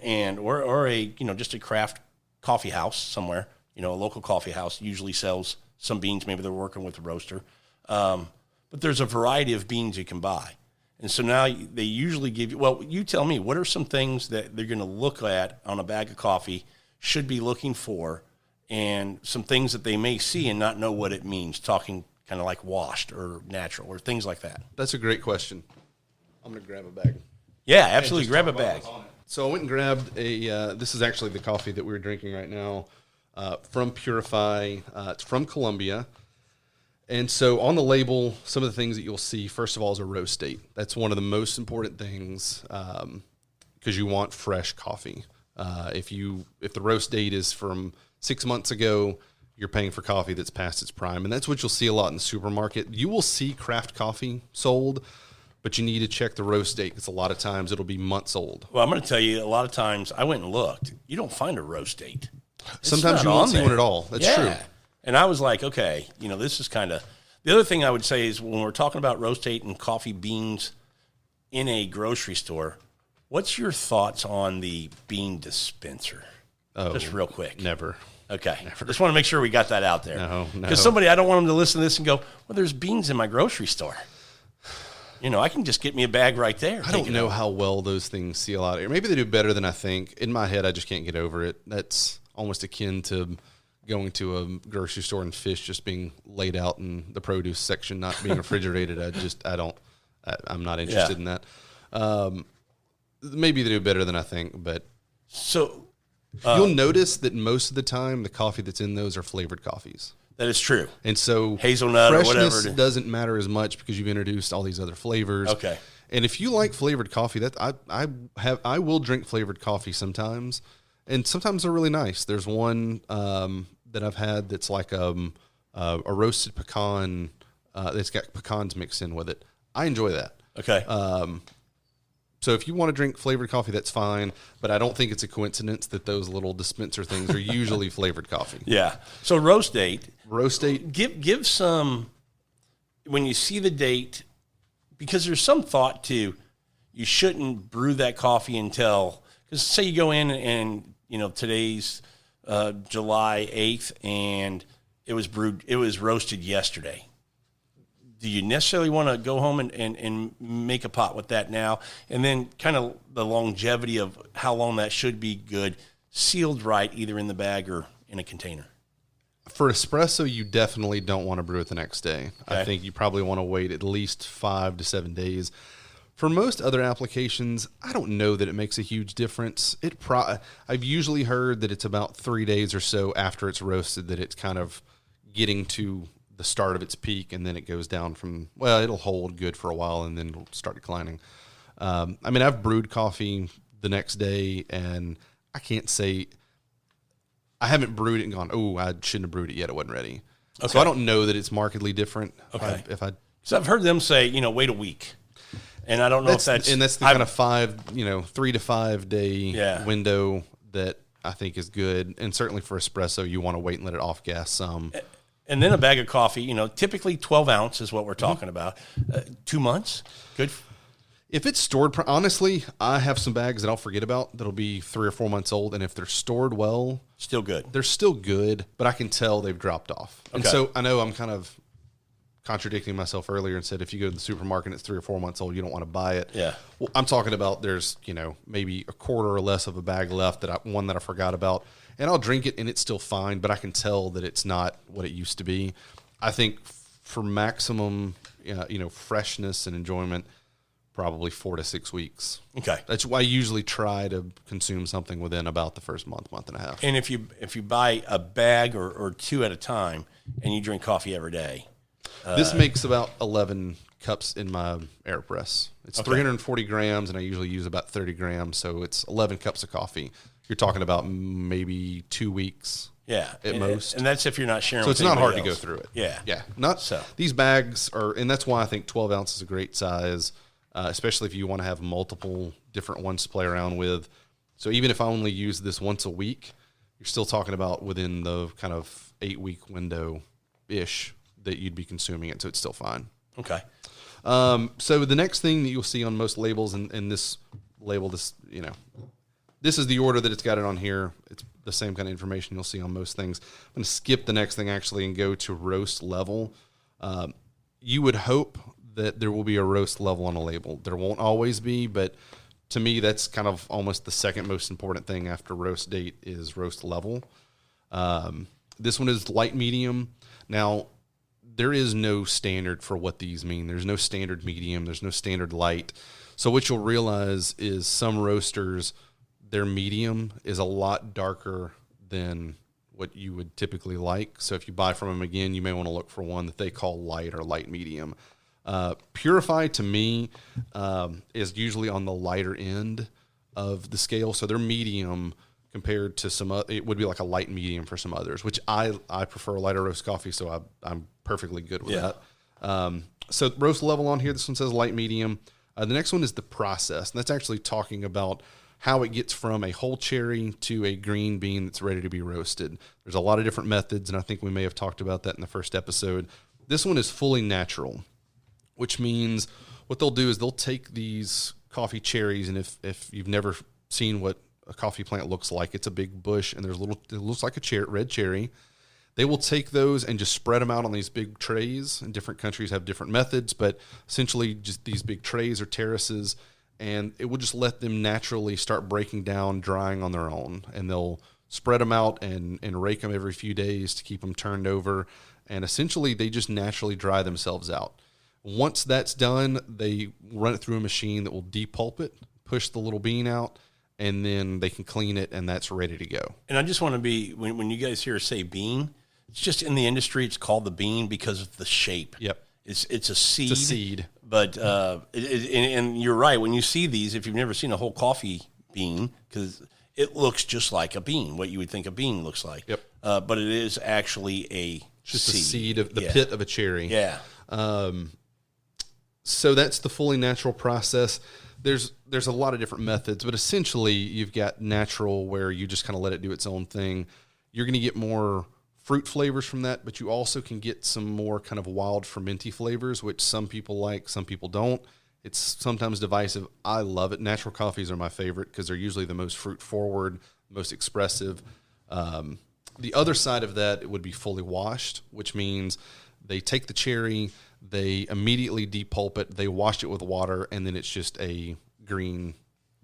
and or a just a craft coffee house somewhere. A local coffee house usually sells some beans. Maybe they're working with a roaster. But there's a variety of beans you can buy. And so now they usually give you, you tell me, what are some things that they're going to look at on a bag of coffee, should be looking for, and some things that they may see and not know what it means, talking kind of like washed or natural or things like that? That's a great question. I'm going to grab a bag. Yeah, absolutely. Grab a bag. So I went and grabbed this is actually the coffee that we're drinking right now. From Purify. It's from Colombia. And so on the label, some of the things that you'll see, first of all, is a roast date. That's one of the most important things, because you want fresh coffee. If the roast date is from 6 months ago, you're paying for coffee that's past its prime. And that's what you'll see a lot in the supermarket. You will see craft coffee sold, but you need to check the roast date, because a lot of times it'll be months old. Well, I'm going to tell you, a lot of times I went and looked. You don't find a roast date. Sometimes you won't see one at all. That's true. And I was like, okay, this is kind of the other thing I would say is when we're talking about rotating coffee beans in a grocery store, what's your thoughts on the bean dispenser? Oh, just real quick. Never. Okay. Never. Just want to make sure we got that out there. No. Because I don't want them to listen to this and go, well, there's beans in my grocery store. I can just get me a bag right there. I don't know how well those things seal out. Maybe they do better than I think. In my head, I just can't get over it. That's almost akin to going to a grocery store and fish just being laid out in the produce section, not being refrigerated. I'm not interested in that. Maybe they do better than I think, but so you'll notice that most of the time the coffee that's in those are flavored coffees. That is true. And so hazelnut or whatever doesn't matter as much because you've introduced all these other flavors. Okay. And if you like flavored coffee, I will drink flavored coffee sometimes, and sometimes they're really nice. There's one that I've had that's like a roasted pecan that's got pecans mixed in with it. I enjoy that. Okay. So if you want to drink flavored coffee, that's fine. But I don't think it's a coincidence that those little dispenser things are usually flavored coffee. Yeah. So roast date. Give some, when you see the date, because there's some thought to, you shouldn't brew that coffee until, because say you go in and, today's July 8th and it was roasted yesterday. Do you necessarily want to go home and make a pot with that now? And then kind of the longevity of how long that should be good, sealed right, either in the bag or in a container. For espresso, you definitely don't want to brew it the next day. Okay. I think you probably want to wait at least 5 to 7 days. For most other applications, I don't know that it makes a huge difference. I've usually heard that it's about 3 days or so after it's roasted that it's kind of getting to the start of its peak, and then it goes down it'll hold good for a while and then it'll start declining. I've brewed coffee the next day, and I can't say I haven't brewed it and gone, oh, I shouldn't have brewed it yet. It wasn't ready. Okay. So I don't know that it's markedly different. Okay. So I've heard them say, wait a week. And I don't know if that's the kind of 3 to 5 day window that I think is good. And certainly for espresso, you want to wait and let it off gas some. And then a bag of coffee, typically 12 ounce is what we're talking about. 2 months, good. If it's stored, honestly, I have some bags that I'll forget about that'll be 3 or 4 months old. And if they're stored well, still good. They're still good, but I can tell they've dropped off. Okay. And so I know I'm kind of contradicting myself earlier and said, if you go to the supermarket and it's 3 or 4 months old, you don't want to buy it. Yeah. Well, I'm talking about there's, maybe a quarter or less of a bag left one that I forgot about. And I'll drink it and it's still fine, but I can tell that it's not what it used to be. I think for maximum, freshness and enjoyment, probably 4 to 6 weeks. Okay. That's why I usually try to consume something within about the first month and a half. And if you buy a bag or two at a time and you drink coffee every day. This makes about 11 cups in my AirPress. It's 340 grams, and I usually use about 30 grams, so it's 11 cups of coffee. You're talking about maybe 2 weeks at most. And that's if you're not sharing so with it's not hard else. to go through it. Yeah. Yeah. These bags are, and that's why I think 12 ounces is a great size, especially if you want to have multiple different ones to play around with. So even if I only use this once a week, you're still talking about within the kind of 8-week window-ish that you'd be consuming it, so it's still fine. Okay. So the next thing that you'll see on most labels, and this label, this is the order that it's got it on here. It's the same kind of information you'll see on most things. I'm going to skip the next thing actually and go to roast level. You would hope that there will be a roast level on a label. There won't always be, but to me, that's kind of almost the second most important thing after roast date is roast level. This one is light medium. Now, there is no standard for what these mean. There's no standard medium. There's no standard light. So what you'll realize is some roasters, their medium is a lot darker than what you would typically like. So if you buy from them again, you may want to look for one that they call light or light medium. Purify to me is usually on the lighter end of the scale. So their medium compared to some, it would be like a light medium for some others, which I prefer a lighter roast coffee, so I'm perfectly good with that. So roast level on here, this one says light medium. The next one is the process, and that's actually talking about how it gets from a whole cherry to a green bean that's ready to be roasted. There's a lot of different methods, and I think we may have talked about that in the first episode. This one is fully natural, which means what they'll do is they'll take these coffee cherries, and if you've never seen what a coffee plant looks like, it's a big bush, and it looks like a red cherry. They will take those and just spread them out on these big trays, and different countries have different methods, but essentially just these big trays or terraces, and it will just let them naturally start breaking down, drying on their own, and they'll spread them out and rake them every few days to keep them turned over, and essentially they just naturally dry themselves out. Once that's done, they run it through a machine that will depulp it, push the little bean out, and then they can clean it, and that's ready to go. And I just want to be, when you guys hear us say bean, it's just in the industry, it's called the bean because of the shape. Yep. It's a seed. It's a seed. But, and you're right, when you see these, if you've never seen a whole coffee bean, because it looks just like a bean, what you would think a bean looks like. Yep. But it is actually a just seed. a seed of the pit of a cherry. Yeah. So that's the fully natural process. There's a lot of different methods, but essentially you've got natural where you just kind of let it do its own thing. You're going to get more fruit flavors from that, but you also can get some more kind of wild fermenty flavors, which some people like, some people don't. It's sometimes divisive. I love it. Natural coffees are my favorite because they're usually the most fruit forward, most expressive. The other side of that, it would be fully washed, which means they take the cherry, they immediately depulp it, they wash it with water, and then it's just a green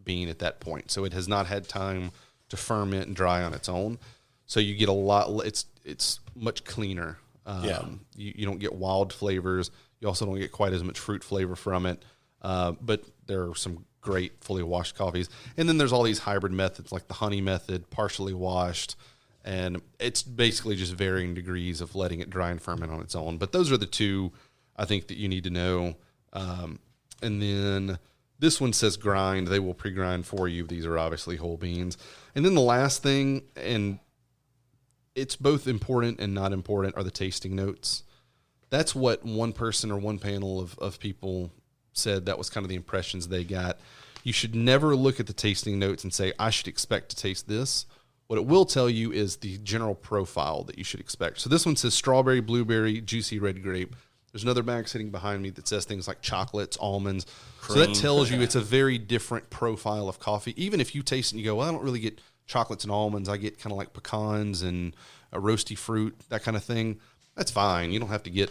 bean at that point. So it has not had time to ferment and dry on its own. So you get a lot. It's much cleaner. You don't get wild flavors. You also don't get quite as much fruit flavor from it. But there are some great fully washed coffees. And then there's all these hybrid methods like the honey method, partially washed. And it's basically just varying degrees of letting it dry and ferment on its own. But those are the two I think that you need to know. And then this one says grind. They will pre-grind for you. These are obviously whole beans. And then the last thing, and it's both important and not important, are the tasting notes. That's what one person or one panel of people said. That was kind of the impressions they got. You should never look at the tasting notes and say, I should expect to taste this. What it will tell you is the general profile that you should expect. So this one says strawberry, blueberry, juicy red grape. There's another bag sitting behind me that says things like chocolates, almonds. Cream. So that tells you it's a very different profile of coffee. Even if you taste it and you go, well, I don't really get chocolates and almonds. I get kind of like pecans and a roasty fruit, that kind of thing. That's fine. You don't have to get,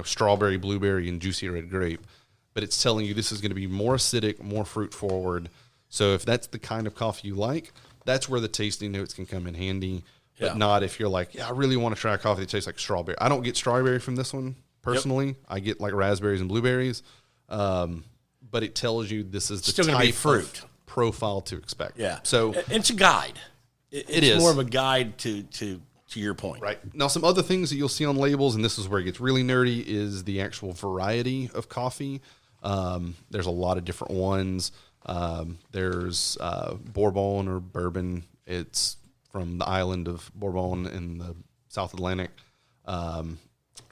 strawberry, blueberry, and juicy red grape. But it's telling you this is going to be more acidic, more fruit forward. So if that's the kind of coffee you like, that's where the tasting notes can come in handy. But not if you're like, I really want to try a coffee that tastes like strawberry. I don't get strawberry from this one personally. Yep. I get like raspberries and blueberries. But it tells you this is the still type be fruit of profile to expect. Yeah. So it's a guide. It's more of a guide to your point. Right. Now, some other things that you'll see on labels, and this is where it gets really nerdy, is the actual variety of coffee. There's a lot of different ones. There's Bourbon or bourbon. It's from the island of Bourbon in the South Atlantic.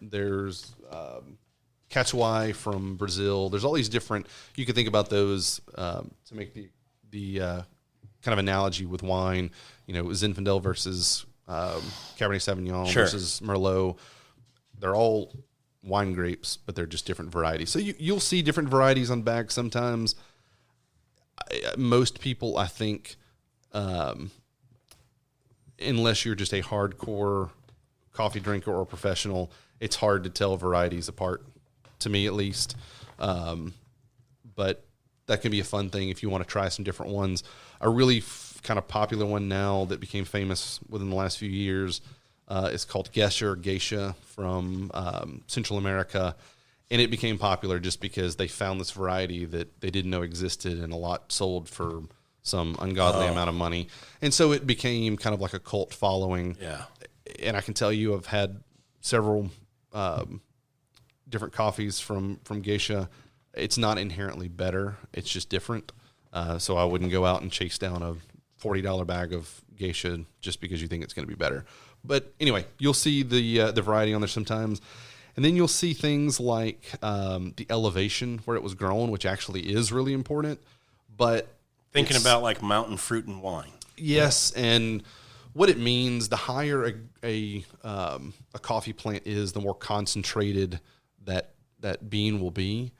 There's Catuai from Brazil. There's all these different. You can think about those to make the kind of analogy with wine. Zinfandel versus Cabernet Sauvignon versus Merlot. They're all wine grapes, but they're just different varieties. So you'll see different varieties on bags sometimes. Most people, I think, unless you're just a hardcore coffee drinker or professional, it's hard to tell varieties apart, to me at least. But that can be a fun thing if you want to try some different ones. A really kind of popular one now that became famous within the last few years is called Geisha from Central America. And it became popular just because they found this variety that they didn't know existed, and a lot sold for some ungodly amount of money. And so it became kind of like a cult following. Yeah. And I can tell you I've had several different coffees from Geisha. It's not inherently better. It's just different. So I wouldn't go out and chase down a $40 bag of Geisha just because you think it's going to be better. But anyway, you'll see the variety on there sometimes. And then you'll see things like the elevation where it was grown, which actually is really important. But Thinking about like mountain fruit and wine. Yes, and what it means, the higher a coffee plant is, the more concentrated that bean will be.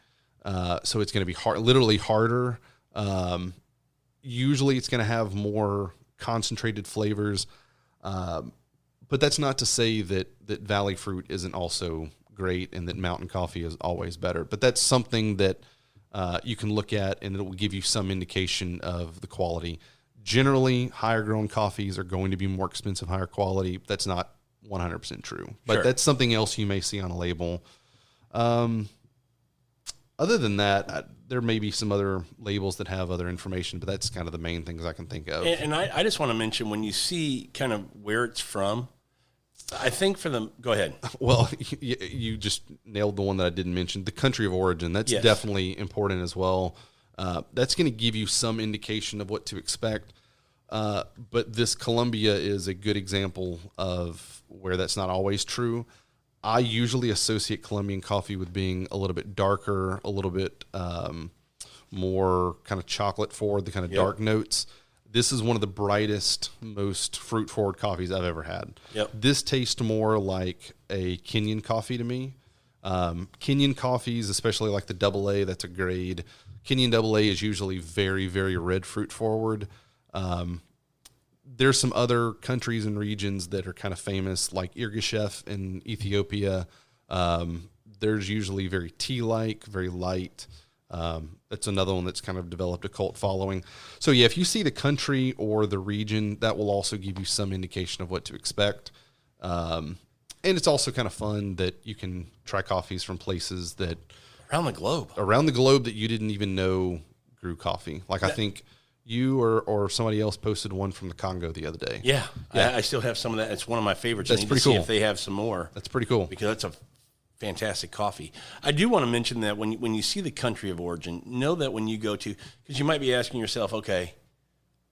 So it's going to be literally harder. Usually it's going to have more concentrated flavors. But that's not to say that valley fruit isn't also great and that mountain coffee is always better. But that's something that you can look at, and it will give you some indication of the quality. Generally, higher grown coffees are going to be more expensive, higher quality. That's not 100% true. But Sure. that's something else you may see on a label. Other than that, there may be some other labels that have other information, but that's kind of the main things I can think of. And I just want to mention, when you see kind of where it's from, I think for them, go ahead. Well, you just nailed the one that I didn't mention, the country of origin. That's Yes. definitely important as well. That's going to give you some indication of what to expect. But this Colombia is a good example of where that's not always true. I usually associate Colombian coffee with being a little bit darker, a little bit more kind of chocolate forward, the kind of dark notes. This is one of the brightest, most fruit forward coffees I've ever had. Yep. This tastes more like a Kenyan coffee to me. Kenyan coffees, especially like the AA, that's a grade. Kenyan AA is usually very, very red fruit forward. There's some other countries and regions that are kind of famous, like Irgashef in Ethiopia. There's usually very tea-like, very light. That's another one that's kind of developed a cult following. So yeah, if you see the country or the region, that will also give you some indication of what to expect. And it's also kind of fun that you can try coffees from places that Around the globe that you didn't even know grew coffee. Like I think you or somebody else posted one from the Congo the other day. Yeah. I still have some of that. It's one of my favorites. That's I need pretty to see cool. if they have some more. That's pretty cool. Because that's a fantastic coffee. I do want to mention that when you see the country of origin, know that when you go to, because you might be asking yourself, okay,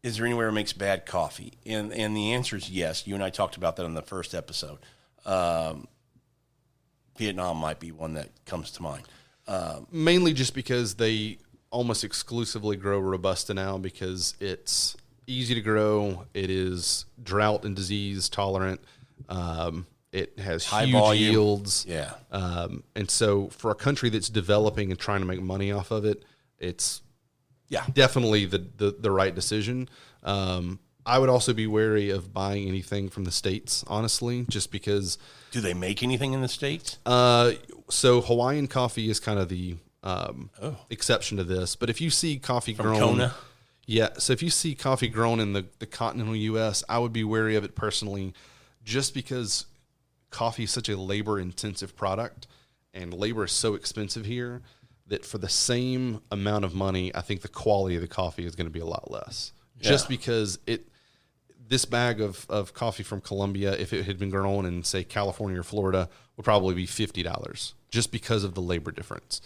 is there anywhere it makes bad coffee? And the answer is yes. You and I talked about that in the first episode. Vietnam might be one that comes to mind. Mainly just because they almost exclusively grow Robusta now, because it's easy to grow. It is drought and disease tolerant. It has High huge volume. yields. Yeah. And so for a country that's developing and trying to make money off of it, it's definitely the right decision. I would also be wary of buying anything from the States, honestly, just because. Do they make anything in the States? So Hawaiian coffee is kind of the exception to this. But if you see coffee From grown. Kona? Yeah. So if you see coffee grown in the continental U.S., I would be wary of it personally, just because coffee is such a labor-intensive product, and labor is so expensive here that for the same amount of money, I think the quality of the coffee is going to be a lot less. Just because this bag of coffee from Colombia, if it had been grown in, say, California or Florida, would probably be $50, just because of the labor difference.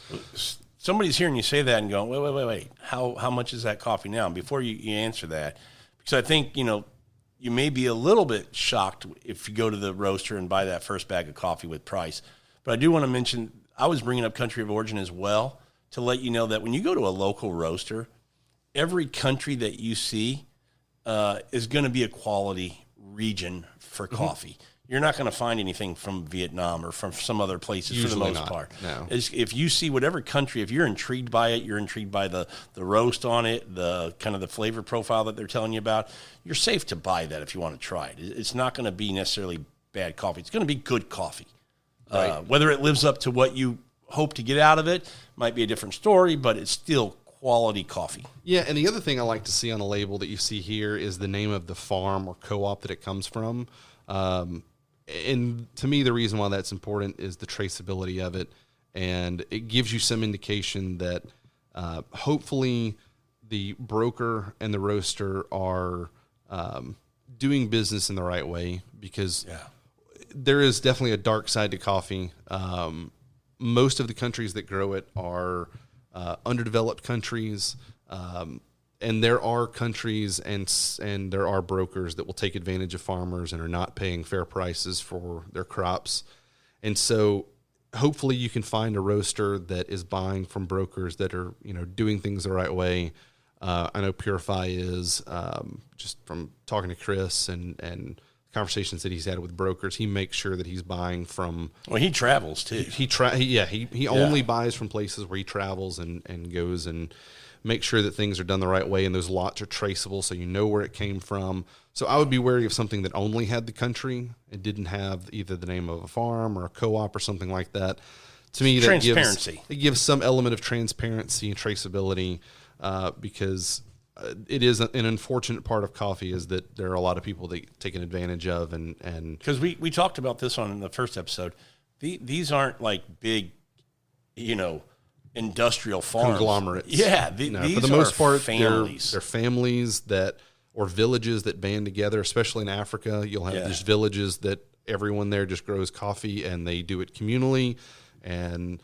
Somebody's hearing you say that and going, wait. How much is that coffee now? And before you answer that, because I think, you may be a little bit shocked if you go to the roaster and buy that first bag of coffee with price. But I do want to mention, I was bringing up country of origin as well, to let you know that when you go to a local roaster, every country that you see is going to be a quality region for coffee. You're not going to find anything from Vietnam or from some other places for the most part. No. If you see whatever country, if you're intrigued by it, you're intrigued by the roast on it, the kind of the flavor profile that they're telling you about, you're safe to buy that if you want to try it. It's not going to be necessarily bad coffee. It's going to be good coffee. Right. Whether it lives up to what you hope to get out of it might be a different story, but it's still quality coffee. Yeah, and the other thing I like to see on a label that you see here is the name of the farm or co-op that it comes from. And to me, the reason why that's important is the traceability of it. And it gives you some indication that hopefully the broker and the roaster are doing business in the right way, because there is definitely a dark side to coffee. Most of the countries that grow it are underdeveloped countries. And there are countries and there are brokers that will take advantage of farmers and are not paying fair prices for their crops. And so hopefully you can find a roaster that is buying from brokers that are, doing things the right way. I know Purify is, just from talking to Chris and conversations that he's had with brokers. He makes sure that he's buying from. Well, he travels too. He only buys from places where he travels and goes and makes sure that things are done the right way and those lots are traceable, so you know where it came from. So I would be wary of something that only had the country and didn't have either the name of a farm or a co-op or something like that. To me, that gives some element of transparency and traceability, because it is an unfortunate part of coffee is that there are a lot of people that take advantage of and because we talked about this on the first episode. These aren't like big, industrial farms, conglomerates. Yeah, these for the most part, families. They're families or villages that band together. Especially in Africa, you'll have these villages that everyone there just grows coffee and they do it communally. And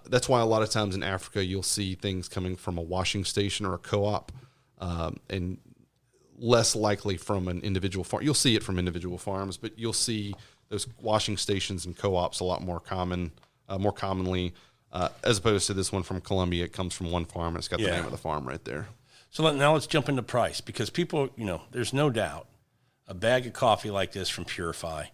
that's why a lot of times in Africa, you'll see things coming from a washing station or a co-op, and less likely from an individual farm. You'll see it from individual farms, but you'll see those washing stations and co-ops a lot more commonly, as opposed to this one from Colombia. It comes from one farm and it's got the name of the farm right there. So now let's jump into price, because people, there's no doubt a bag of coffee like this from Purify,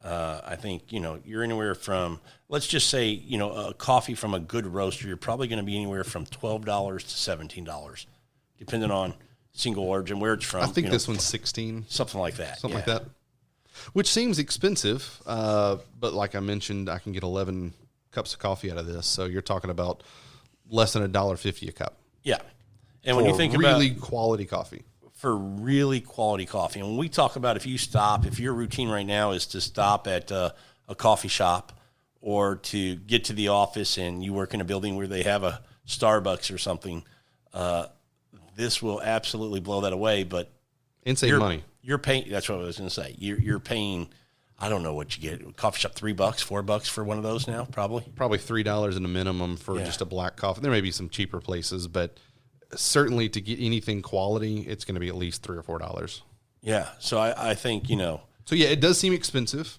I think, you're anywhere from, let's just say, a coffee from a good roaster, you're probably going to be anywhere from $12 to $17, depending on single origin, where it's from. I think this one's 16. Something like that. Something like that. Which seems expensive, but like I mentioned, I can get 11 cups of coffee out of this. So you're talking about less than $1.50 a cup. Yeah. And when you think really quality coffee. For really quality coffee. And when we talk about if your routine right now is to stop at a coffee shop or to get to the office and you work in a building where they have a Starbucks or something, this will absolutely blow that away. But and save money. You're paying. That's what I was going to say. You're paying. I don't know what you get. Coffee shop, $3, $4 for one of those now, probably $3 in a minimum for just a black coffee. There may be some cheaper places, but certainly to get anything quality, it's going to be at least $3 or $4. Yeah. So I think, So yeah, it does seem expensive.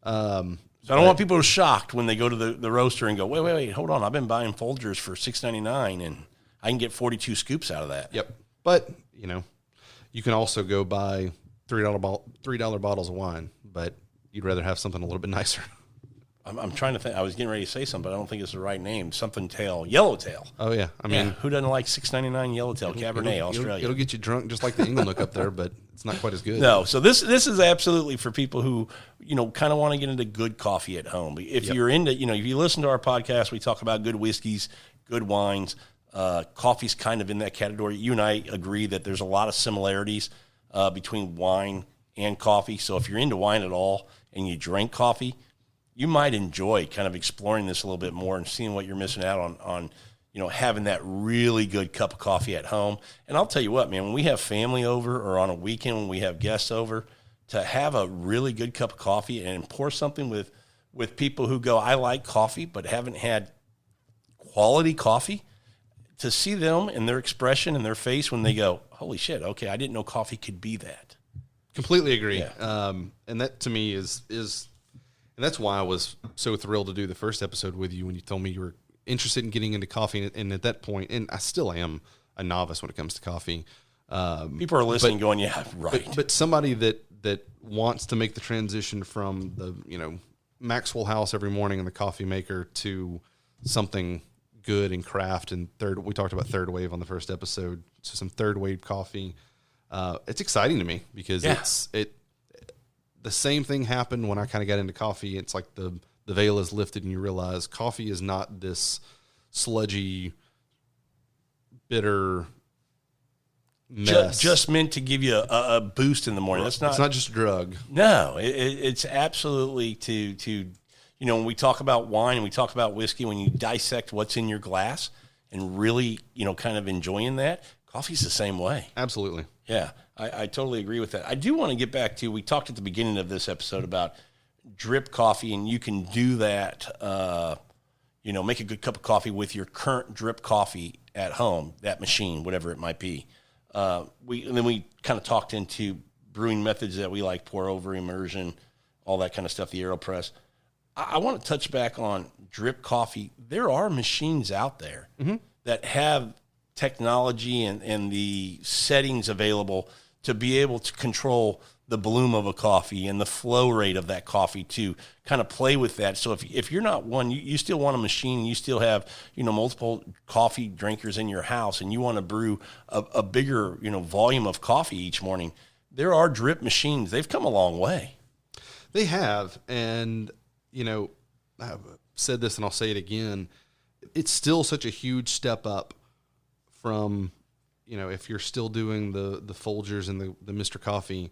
So I don't want people shocked when they go to the roaster and go, wait, hold on. I've been buying Folgers for $6.99 and I can get 42 scoops out of that. Yep. But, you can also go buy $3 bottles of wine, but you'd rather have something a little bit nicer. I'm trying to think. I was getting ready to say something, but I don't think it's the right name. Yellowtail. Oh, yeah. I mean, who doesn't like $6.99 Yellowtail Cabernet, Australia? It'll get you drunk just like the Inglenook up there, but it's not quite as good. No. So this is absolutely for people who, kind of want to get into good coffee at home. If you're into, if you listen to our podcast, we talk about good whiskeys, good wines. Coffee's kind of in that category. You and I agree that there's a lot of similarities between wine and coffee. So if you're into wine at all and you drink coffee, you might enjoy kind of exploring this a little bit more and seeing what you're missing out on having that really good cup of coffee at home. And I'll tell you what, man, when we have family over or on a weekend when we have guests over, to have a really good cup of coffee and pour something with people who go, I like coffee but haven't had quality coffee, to see them and their expression and their face when they go, holy shit, okay, I didn't know coffee could be that. Completely agree. Yeah. And that to me is and that's why I was so thrilled to do the first episode with you when you told me you were interested in getting into coffee. And at that point, and I still am a novice when it comes to coffee. People are listening going, yeah, right. But somebody that wants to make the transition from the, Maxwell House every morning and the coffee maker to something good and craft and we talked about third wave on the first episode. So some third wave coffee. It's exciting to me because the same thing happened when I kind of got into coffee. It's like the veil is lifted and you realize coffee is not this sludgy, bitter mess. Just meant to give you a boost in the morning. It's not just a drug. No, it's absolutely to when we talk about wine and we talk about whiskey, when you dissect what's in your glass and really, kind of enjoying that, coffee's the same way. Absolutely. Yeah, I totally agree with that. I do want to get back to, we talked at the beginning of this episode about drip coffee, and you can do that, make a good cup of coffee with your current drip coffee at home, that machine, whatever it might be. And then we kind of talked into brewing methods that we like, pour over, immersion, all that kind of stuff, the AeroPress. I want to touch back on drip coffee. There are machines out there that have technology and the settings available to be able to control the bloom of a coffee and the flow rate of that coffee to kind of play with that. So if you're not one, you still want a machine, you still have, multiple coffee drinkers in your house and you want to brew a bigger, volume of coffee each morning, there are drip machines. They've come a long way. They have. And, I've said this and I'll say it again. It's still such a huge step up from, if you're still doing the Folgers and the Mr. Coffee,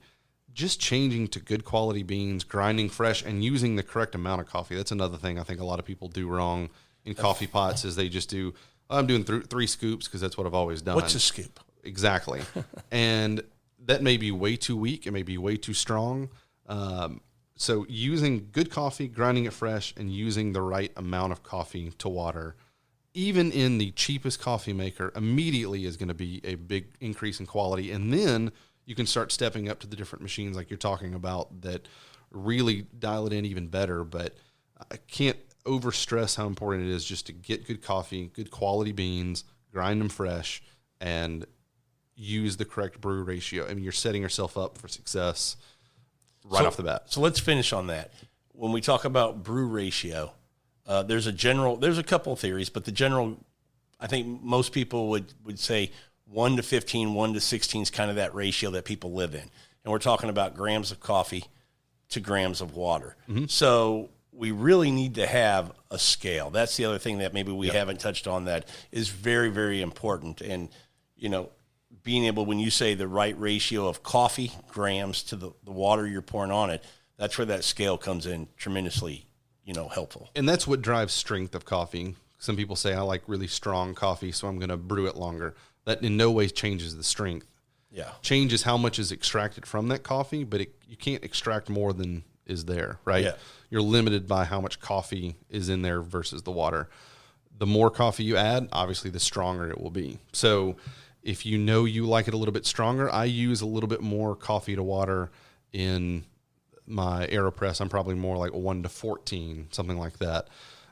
just changing to good quality beans, grinding fresh, and using the correct amount of coffee. That's another thing I think a lot of people do wrong in coffee pots is they just do, I'm doing 3 scoops because that's what I've always done. What's a scoop? Exactly. And that may be way too weak. It may be way too strong. So using good coffee, grinding it fresh, and using the right amount of coffee to water, even in the cheapest coffee maker, immediately is going to be a big increase in quality. And then you can start stepping up to the different machines like you're talking about that really dial it in even better. But I can't overstress how important it is just to get good coffee, good quality beans, grind them fresh, and use the correct brew ratio. I mean, you're setting yourself up for success off the bat. So let's finish on that. When we talk about brew ratio, there's a couple of theories, but the general, I think most people would say 1 to 15, 1 to 16 is kind of that ratio that people live in. And we're talking about grams of coffee to grams of water. Mm-hmm. So we really need to have a scale. That's the other thing that maybe we haven't touched on that is very, very important. And, being able, when you say the right ratio of coffee grams to the water you're pouring on it, that's where that scale comes in tremendously, helpful. And that's what drives strength of coffee. Some people say, I like really strong coffee, so I'm going to brew it longer. That in no way changes the strength. Yeah. Changes how much is extracted from that coffee, but you can't extract more than is there, right? Yeah. You're limited by how much coffee is in there versus the water. The more coffee you add, obviously the stronger it will be. So if you like it a little bit stronger, I use a little bit more coffee to water in my AeroPress. I'm probably more like 1 to 14, something like that.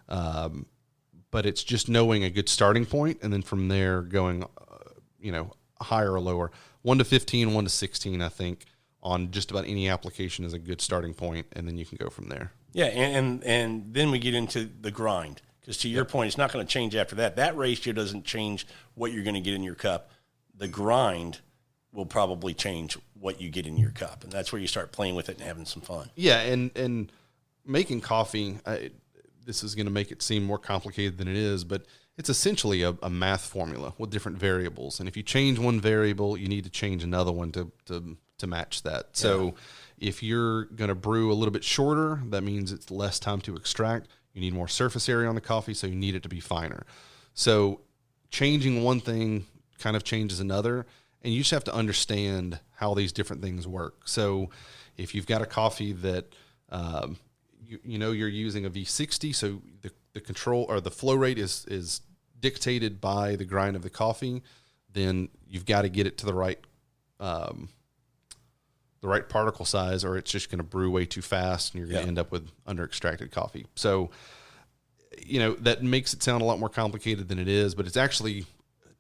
But it's just knowing a good starting point, and then from there going, higher or lower. 1 to 15, 1 to 16, I think, on just about any application is a good starting point, and then you can go from there. Yeah, and then we get into the grind, because to your point, it's not going to change after that. That ratio doesn't change what you're going to get in your cup. The grind will probably change what you get in your cup, and that's where you start playing with it and having some fun. Yeah, and making coffee, this is going to make it seem more complicated than it is, but it's essentially a math formula with different variables. And if you change one variable, you need to change another one to match that. So if you're going to brew a little bit shorter, that means it's less time to extract. You need more surface area on the coffee, so you need it to be finer. So changing one thing kind of changes another, and you just have to understand how these different things work. So if you've got a coffee that you're using a V60, so the control or the flow rate is dictated by the grind of the coffee, then you've got to get it to the right particle size, or it's just going to brew way too fast, and you're going to end up with under extracted coffee. So, that makes it sound a lot more complicated than it is, but it's actually,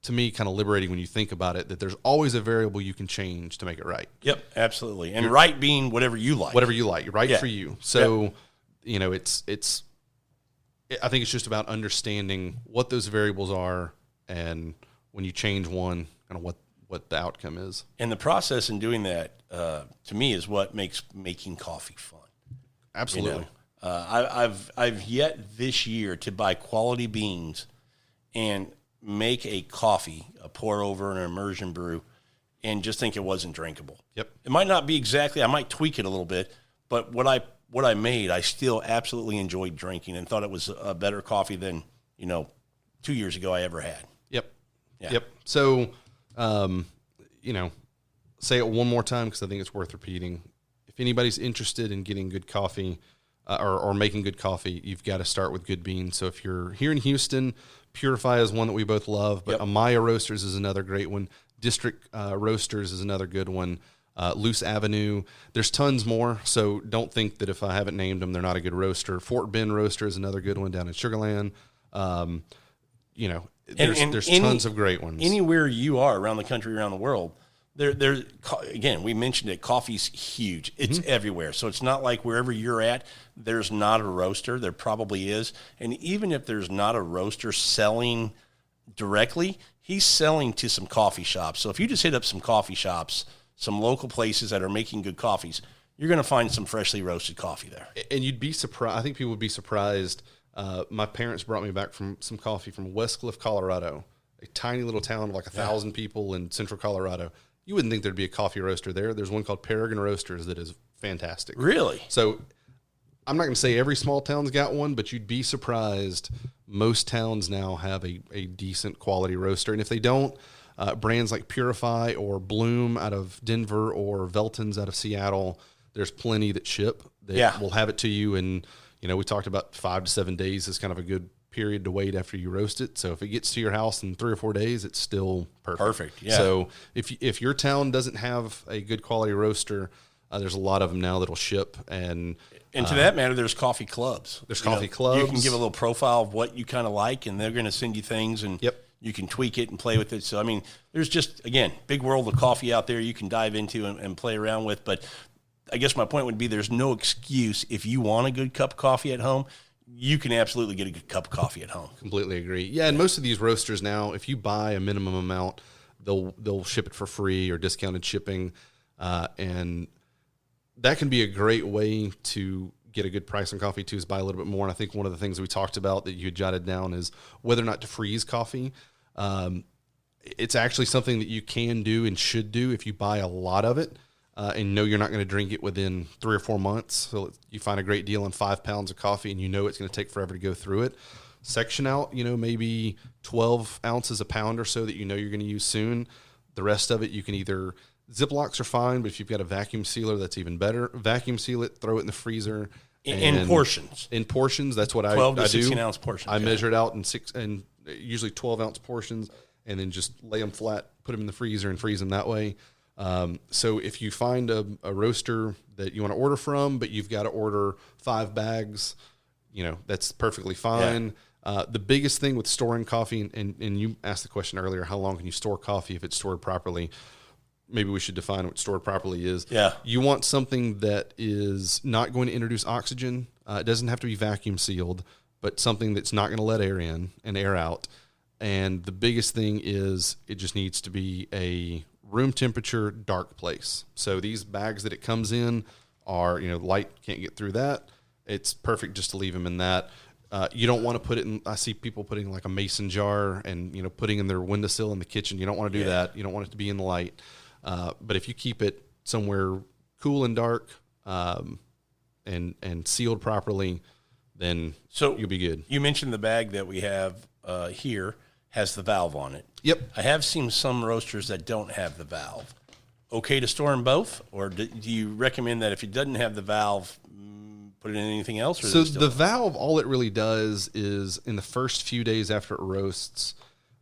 to me, kind of liberating when you think about it, that there's always a variable you can change to make it right. Yep, absolutely. And right being whatever you like. Whatever you like, right for you. So, I think it's just about understanding what those variables are, and when you change one, kind of what the outcome is. And the process in doing that, to me, is what makes making coffee fun. Absolutely. I've yet this year to buy quality beans and make a coffee, a pour over, an immersion brew, and just think it wasn't drinkable. Yep. It might not be exactly, I might tweak it a little bit, but what I made, I still absolutely enjoyed drinking and thought it was a better coffee than, 2 years ago I ever had. Yep. Yeah. Yep. So, say it one more time because I think it's worth repeating. If anybody's interested in getting good coffee or making good coffee, you've got to start with good beans. So if you're here in Houston, Purify is one that we both love, but Amaya Roasters is another great one. District Roasters is another good one. Loose Avenue. There's tons more, so don't think that if I haven't named them, they're not a good roaster. Fort Bend Roaster is another good one down in Sugar Land. you know, there's tons of great ones. Anywhere you are around the country, around the world, there again, we mentioned it, coffee's huge. It's everywhere. So it's not like wherever you're at, there's not a roaster. There probably is. And even if there's not a roaster selling directly, he's selling to some coffee shops. So if you just hit up some coffee shops, some local places that are making good coffees, you're going to find some freshly roasted coffee there. And you'd be surprised. I think people would be surprised. My parents brought me back from some coffee from Westcliff, Colorado, a tiny little town of like 1,000 people in central Colorado. You wouldn't think there'd be a coffee roaster there. There's one called Peregrine Roasters that is fantastic. Really? So I'm not going to say every small town's got one, but you'd be surprised. Most towns now have a decent quality roaster. And if they don't, brands like Purify or Bloom out of Denver or Velton's out of Seattle, there's plenty that ship that will have it to you. And, you know, we talked about 5 to 7 days is kind of a good period to wait after you roast it. So if it gets to your house in 3 or 4 days, it's still perfect. Yeah. So if your town doesn't have a good quality roaster, there's a lot of them now that'll ship. And to that matter, there's coffee clubs. There's coffee clubs. You can give a little profile of what you kind of like, and they're going to send you things, and you can tweak it and play with it. So, I mean, there's just, again, big world of coffee out there you can dive into and play around with. But I guess my point would be there's no excuse. If you want a good cup of coffee at home, you can absolutely get a good cup of coffee at home. Completely agree. Yeah, and most of these roasters now, if you buy a minimum amount, they'll ship it for free or discounted shipping, and that can be a great way to get a good price on coffee too, is buy a little bit more. And I think one of the things we talked about that you had jotted down is whether or not to freeze coffee. It's actually something that you can do and should do if you buy a lot of it. And know you're not going to drink it within 3 or 4 months. So you find a great deal on 5 pounds of coffee and you know it's going to take forever to go through it. Section out, maybe 12 ounces a pound or so that you know you're going to use soon. The rest of it, you can either, Ziplocs are fine, but if you've got a vacuum sealer, that's even better. Vacuum seal it, throw it in the freezer. In portions. In portions, that's what 12 to I 16 do. Ounce portions. I measure it out in usually 12 ounce portions and then just lay them flat, put them in the freezer and freeze them that way. So if you find a roaster that you want to order from, but you've got to order 5 bags, that's perfectly fine. Yeah. The biggest thing with storing coffee, and you asked the question earlier, how long can you store coffee if it's stored properly? Maybe we should define what stored properly is. Yeah. You want something that is not going to introduce oxygen. It doesn't have to be vacuum sealed, but something that's not going to let air in and air out. And the biggest thing is it just needs to be a room temperature, dark place. So these bags that it comes in are, light can't get through that. It's perfect just to leave them in that. You don't want to put it in, I see people putting like a mason jar and, putting in their windowsill in the kitchen. You don't want to do that. You don't want it to be in the light. But if you keep it somewhere cool and dark, and sealed properly, then you'll be good. You mentioned the bag that we have here has the valve on it. Yep. I have seen some roasters that don't have the valve. Okay to store them both? Or do you recommend that if it doesn't have the valve, put it in anything else? Or so the valve, all it really does is in the first few days after it roasts,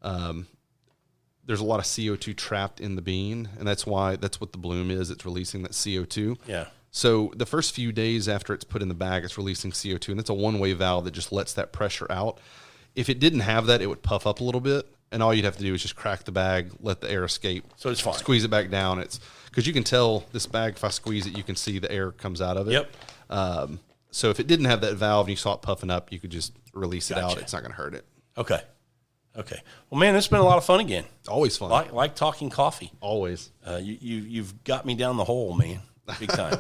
there's a lot of CO2 trapped in the bean, and that's what the bloom is. It's releasing that CO2. Yeah. So the first few days after it's put in the bag, it's releasing CO2, and it's a one-way valve that just lets that pressure out. If it didn't have that, it would puff up a little bit, and all you'd have to do is just crack the bag, let the air escape. So it's fine. Squeeze it back down. It's because you can tell this bag, if I squeeze it, you can see the air comes out of it. Yep. So if it didn't have that valve and you saw it puffing up, you could just release it out. It's not going to hurt it. Okay. Well, man, it's been a lot of fun again. Always fun. Like talking coffee. Always. You've got me down the hole, man. Big time.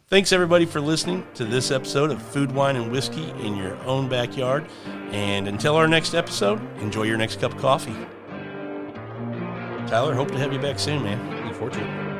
Thanks, everybody, for listening to this episode of Food, Wine, and Whiskey in Your Own Backyard. And until our next episode, enjoy your next cup of coffee. Tyler, hope to have you back soon, man. Looking forward to it.